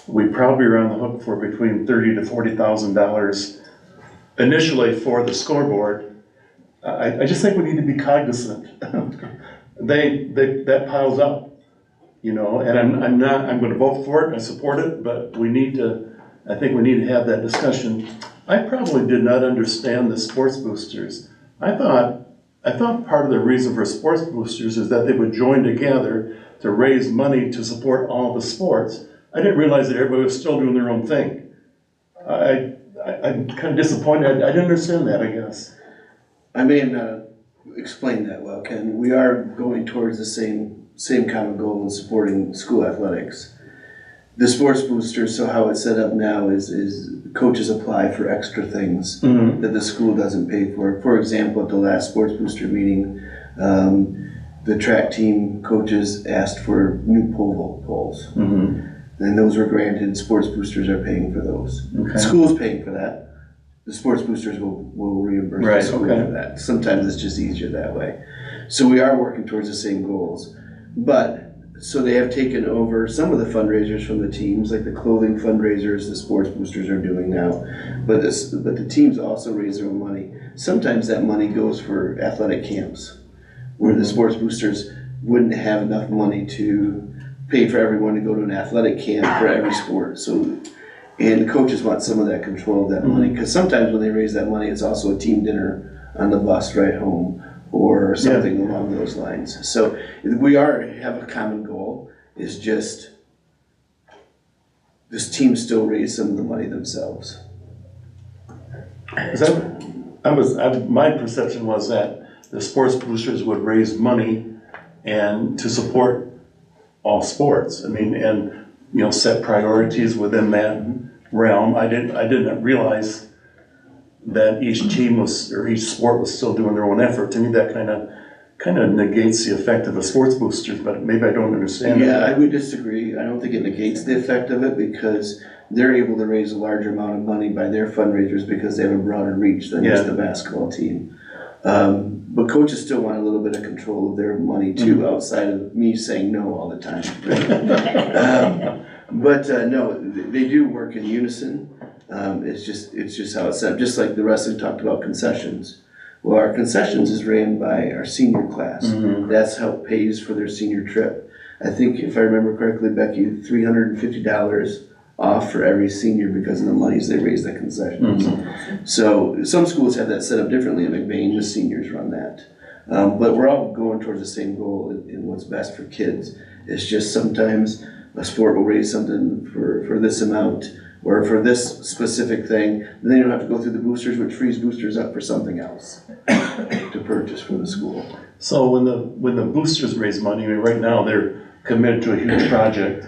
We probably are on the hook for between $30,000 to $40,000 initially for the scoreboard. I just think we need to be cognizant. That piles up, you know, and I'm going to vote for it, I support it, but I think we need to have that discussion. I probably did not understand the sports boosters. I thought part of the reason for sports boosters is that they would join together to raise money to support all the sports. I didn't realize that everybody was still doing their own thing. I'm kind of disappointed. I didn't understand that, I guess. I may have not explained that well, Ken. We are going towards the same common goal in supporting school athletics. The sports boosters, so how it's set up now is coaches apply for extra things that the school doesn't pay for. For example, at the last sports booster meeting, the track team coaches asked for new pole vault poles. And those were granted. Sports boosters are paying for those. Okay. School's paying for that. The sports boosters will reimburse the school for that. Sometimes it's just easier that way. So we are working towards the same goals. So they have taken over some of the fundraisers from the teams, like the clothing fundraisers the sports boosters are doing now. But the teams also raise their own money. Sometimes that money goes for athletic camps, where the sports boosters wouldn't have enough money to pay for everyone to go to an athletic camp for every sport, so, and the coaches want some of that control of that money, because sometimes when they raise that money, it's also a team dinner on the bus ride home, or something along those lines. So we have a common goal, is just this team still raise some of the money themselves. My perception was that the sports boosters would raise money and to support all sports. I mean, and, you know, set priorities within that realm. I didn't realize that each team was, or each sport was still doing their own effort. To me, that kind of negates the effect of the sports boosters, but maybe I don't understand that. Yeah, I would disagree. I don't think it negates the effect of it, because they're able to raise a larger amount of money by their fundraisers because they have a broader reach than just the basketball team. But coaches still want a little bit of control of their money too, outside of me saying no all the time. But no, they do work in unison. It's just how it's set up. Just like the wrestling talked about concessions. Well, our concessions is ran by our senior class. That's how it pays for their senior trip. I think, if I remember correctly, Becky, $350 off for every senior because of the monies they raise at concessions. So some schools have that set up differently. At McBain, the seniors run that. But we're all going towards the same goal in what's best for kids. It's just sometimes a sport will raise something for this amount, or for this specific thing, then they don't have to go through the boosters, which frees boosters up for something else to purchase for the school. So when the boosters raise money, I mean, right now they're committed to a huge project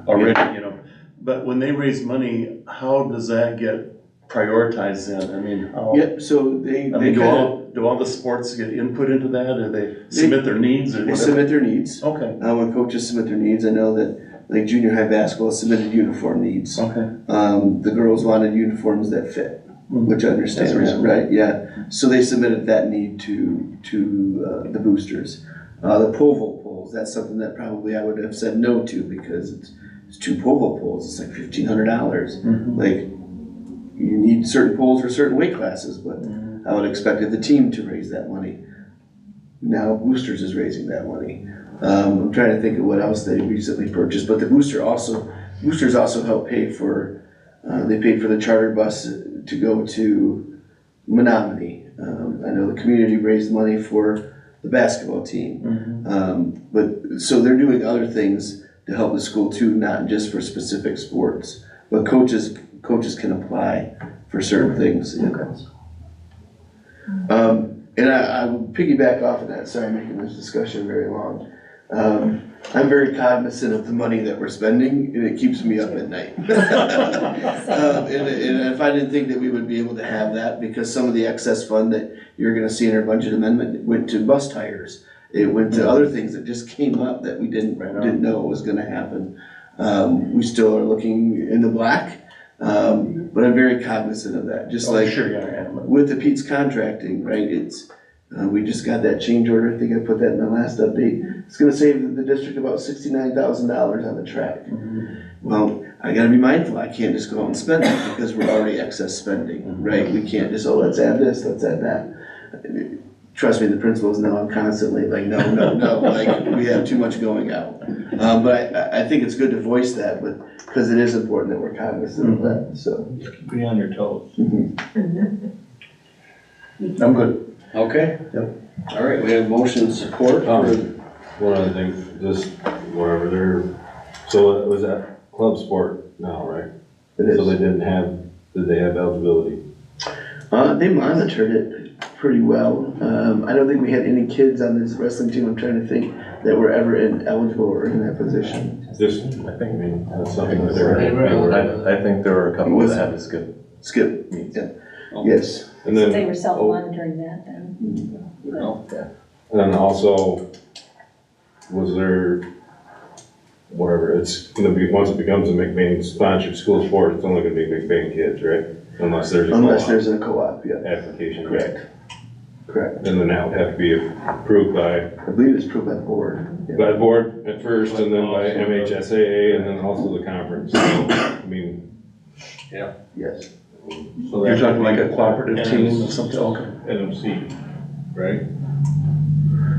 already, you know. But when they raise money, how does that get prioritized then? I mean, how? Yep, so do all the sports get input into that, or they submit their needs, or They whatever? submit their needs. Okay. When coaches submit their needs, I know that like junior high basketball submitted uniform needs. Okay. The girls wanted uniforms that fit, which I understand that, right? Yeah. So they submitted that need to the boosters. The pole vault poles, that's something that probably I would have said no to, because it's 2 pole vault poles. It's like $1,500. Like, you need certain poles for certain weight classes, but I would have expected the team to raise that money. Now Boosters is raising that money. I'm trying to think of what else they recently purchased, but the boosters also help pay for, they paid for the charter bus to go to Menominee. I know the community raised money for the basketball team. But so they're doing other things to help the school too, not just for specific sports, but coaches can apply for certain things. And I will piggyback off of that. Sorry, I'm making this discussion very long. I'm very cognizant of the money that we're spending, and it keeps me up at night. And if I didn't think that we would be able to have that, because some of the excess fund that you're gonna see in our budget amendment went to bus tires. It went to other things that just came up that we didn't know was gonna happen. We still are looking in the black, but I'm very cognizant of that. Just with the Pete's contracting, right? It's we just got that change order. I think I put that in the last update. It's going to save the district about $69,000 on the track. Well, I got to be mindful. I can't just go out and spend it because we're already excess spending, right? We can't just, let's add this, let's add that. Trust me, the principals know I'm constantly like, no, like we have too much going out. But I think it's good to voice that, but because it is important that we're cognizant of that. So be on your toes. I'm good. Okay. Yep. All right, we have motion support. One other thing, just wherever so it was that club sport now, right? So did they have eligibility? They monitored it pretty well. I don't think we had any kids on this wrestling team, I'm trying to think, that were ever eligible or in that position. I think that's something that I think there were a couple that had to skip meets. Yeah. Yes. And then, they were self-monitoring that then. And then also, was there, whatever, it's gonna be, once it becomes a McBain sponsored school sport, it's only gonna be McBain kids, right? Unless there's a co-op, yeah. Application. Correct. And then that would have to be approved by? I believe it's approved by the board. Yeah. By the board at first, and then by MHSAA, and then also the conference. I mean. Yeah. Yes. So you're talking like a cooperative team or something? Okay. NMC, right?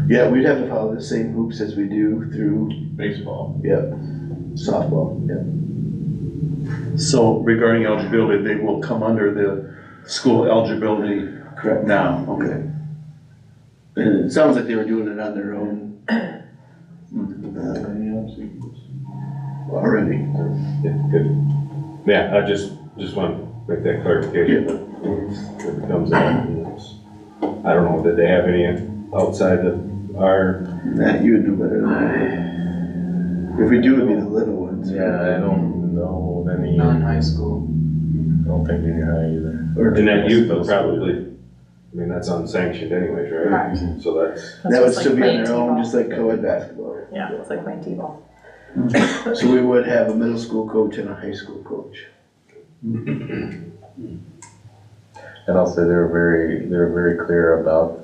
Yeah, we'd have to follow the same hoops as we do through, Baseball. yep, softball, yep. So regarding eligibility, they will come under the school eligibility Correct. now, okay. And it sounds like they were doing it on their own already. Yeah, I just want to make that clarification that if it comes out, I don't know, did they have any outside of our? Matt, you would know better than I would. If we do, it'd be the little ones. Yeah, I don't know of any. Non-high school. I don't think junior high either. And that youth would probably, I mean, that's unsanctioned anyways, right? Correct. So that's. That would just still like be on playing their own, t-ball. just like co-ed basketball. Yeah, it's like playing t-ball. So we would have a middle school coach and a high school coach. And I'll say they were very clear about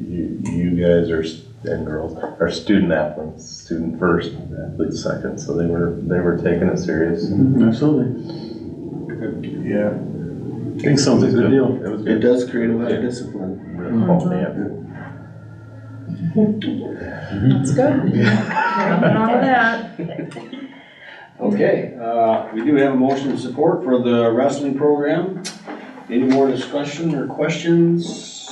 you guys are, and girls, are student athletes, student first, athlete second, so they were taking it serious. Absolutely. Yeah. I think sounds like a good deal. It was It good. does create a lot of discipline. Oh, man. That's good. Nothing wrong with that. Okay, we do have a motion of support for the wrestling program. Any more discussion or questions?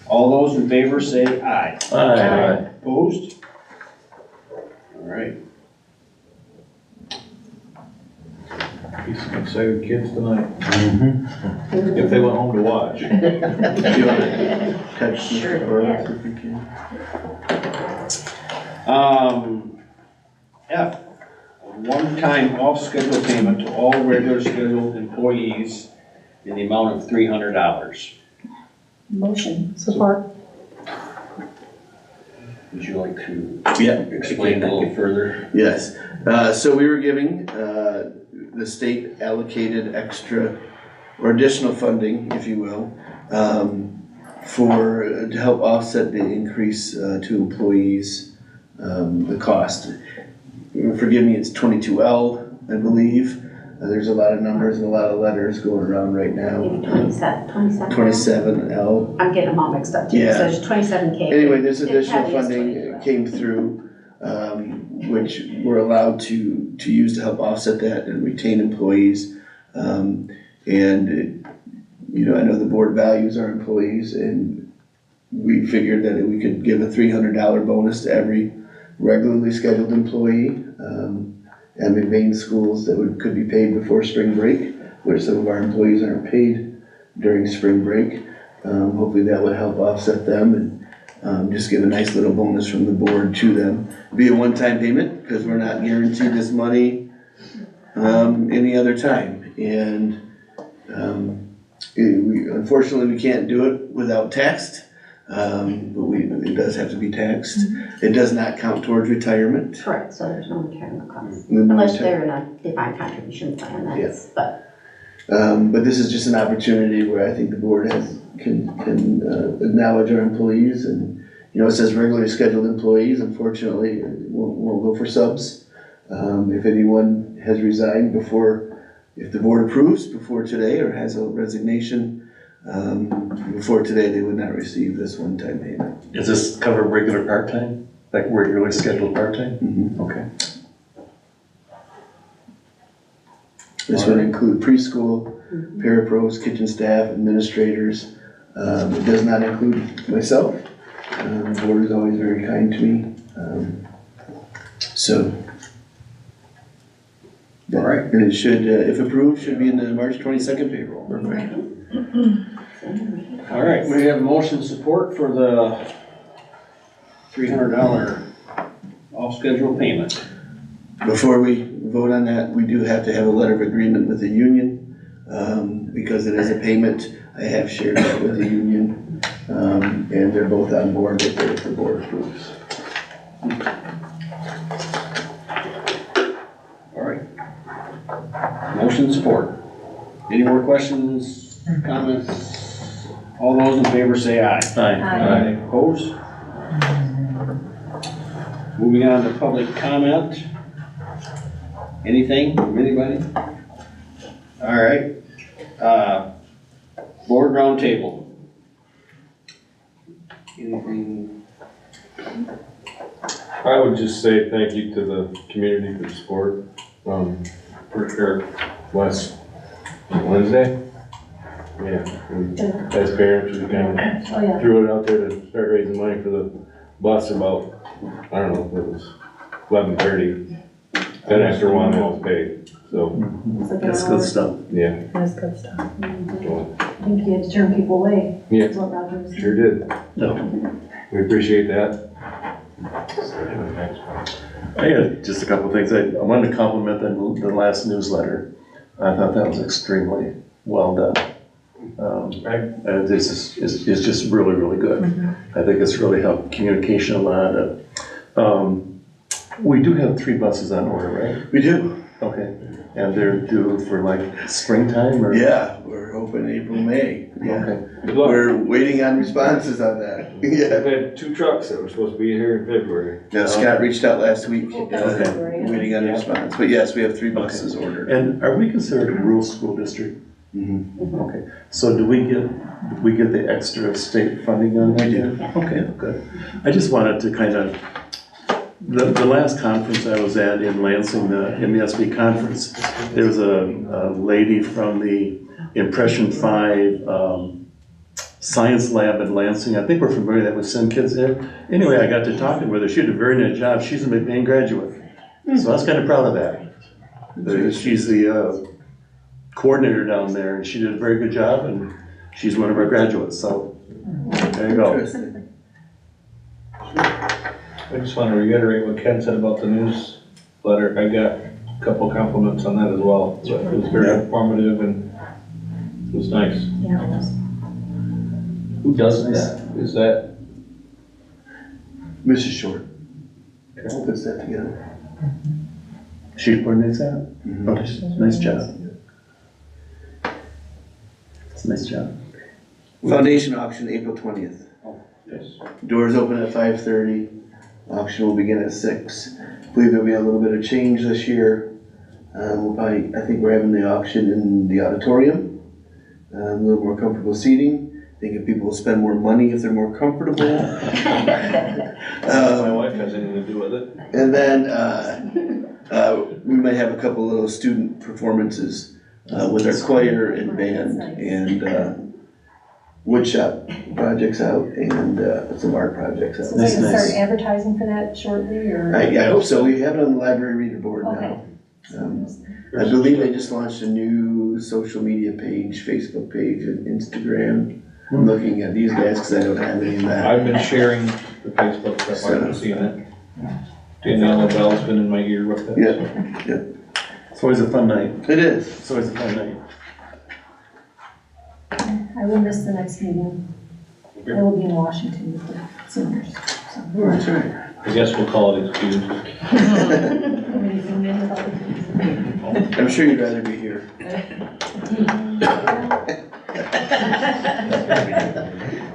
All those in favor say aye. Aye. Opposed? All right. Be some excited kids tonight. If they went home to watch. Do you want to touch Mr. Horowitz if you can? F, one-time off-schedule payment to all regular scheduled employees in the amount of $300. Motion. Support. Would you like to Yeah. explain a little further? Yes, so we were giving, the state allocated extra or additional funding, if you will, to help offset the increase to employees, the cost. Forgive me, it's 22L, I believe. There's a lot of numbers and a lot of letters going around right now. Maybe 27. 27L. I'm getting them all mixed up too, Yeah. so there's 27K. Anyway, this The additional heaviest funding 22L. came through, which we're allowed to use to help offset that and retain employees. I know the board values our employees, and we figured that we could give a $300 bonus to every regularly scheduled employee. And McBain schools that could be paid before spring break, which some of our employees aren't paid during spring break. Hopefully that would help offset them and just give a nice little bonus from the board to them. Be a one-time payment, because we're not guaranteed this money any other time. And unfortunately, we can't do it without text, but it does have to be taxed. It does not count towards retirement. Correct, so there's no retirement costs, No unless retirement. they're in a defined contribution plan, that's, but. But this is just an opportunity where I think the board can acknowledge our employees, and, it says regularly scheduled employees. Unfortunately, we'll go for subs. If anyone has resigned if the board approves before today or has a resignation before today, they would not receive this one-time payment. Does this cover regular part-time, like regularly scheduled part-time? Mhm. Okay. This would include preschool, parapros, kitchen staff, administrators. It does not include myself. The board is always very kind to me. All right. And it should, if approved, should be in the March 22nd payroll. All right, we have motion support for the $300 off-schedule payment. Before we vote on that, we do have to have a letter of agreement with the union, because it is a payment. I have shared that with the union, and they're both on board with it if the board approves. All right. Motion support. Any more questions, comments? All those in favor say aye. Aye. Opposed? Moving on to public comment. Anything from anybody? All right. Board roundtable. Anything? I would just say thank you to the community for the sport. For sure, last Wednesday. Yeah, as parents, we kind of threw it out there to start raising money for the bus about, I don't know, it was 11:30. Then after one, it was paid, so. That's good stuff. Yeah. That's good stuff. I think you had to turn people away. Yeah, That's what Roger was sure did. No. We appreciate that. I had just a couple of things. I wanted to compliment the last newsletter. I thought that was extremely well done. And this is just really, really good. I think it's really helped communication a lot. We do have 3 buses on order, right? We do. Okay, and they're due for like springtime or? Yeah, we're hoping April, May. Yeah. Okay. Good luck. We're waiting on responses on that. Yeah. I've had 2 trucks that were supposed to be here in February. Yeah, Scott reached out last week, Okay. waiting on a response, but yes, we have 3 buses ordered. And are we considered a rural school district? Mm-hmm. Okay, so do we get the extra state funding on that? We do. Okay, good. I just wanted to kind of, the last conference I was at in Lansing, the MESB conference, there was a lady from the Impression 5 science lab in Lansing. I think we're familiar that would send kids there. Anyway, I got to talking with her. She did a very nice job. She's a McBain graduate. So I was kind of proud of that. She's the coordinator down there, and she did a very good job, and she's one of our graduates, so there you go. I just want to reiterate what Ken said about the newsletter. I got a couple compliments on that as well. So it was very informative and it was nice. Yeah, it was. Who does that? Is that? Mrs. Short. Carol puts that together. She coordinates that? Oh, nice job. It's a nice job. Foundation auction, April 20th. Yes. Doors open at 5:30. Auction will begin at 6. I believe there'll be a little bit of change this year. I think we're having the auction in the auditorium. A little more comfortable seating. I think if people will spend more money if they're more comfortable. My wife has anything to do with it. And then we might have a couple little student performances with our choir and band and woodshop projects out and some art projects out. So they're gonna start advertising for that shortly, or? I hope so. We have it on the library reader board Okay. now. I believe they just launched a new social media page, Facebook page and Instagram. I'm looking at these guys because I don't have any of that. I've been sharing the Facebook stuff. I've been seeing it. Danielle Bell's been in my ear with it. Yeah. It's always a fun night. It is. It's always a fun night. I will miss the next meeting. I will be in Washington with the seniors. So. That's right. I guess we'll call it excused. I'm sure you'd rather be here.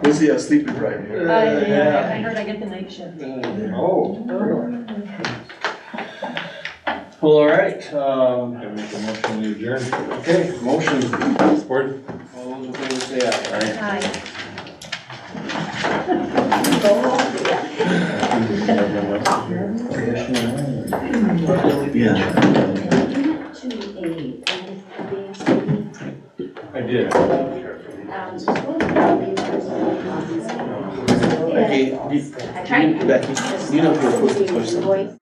We'll see how sleep deprived you are. I heard I get the night shift. Well, all right, I make a motion to adjourn. Okay, motion. Support. All those in favor say aye. Hi. Yeah. I did. Becky, you know if you're supposed to push something.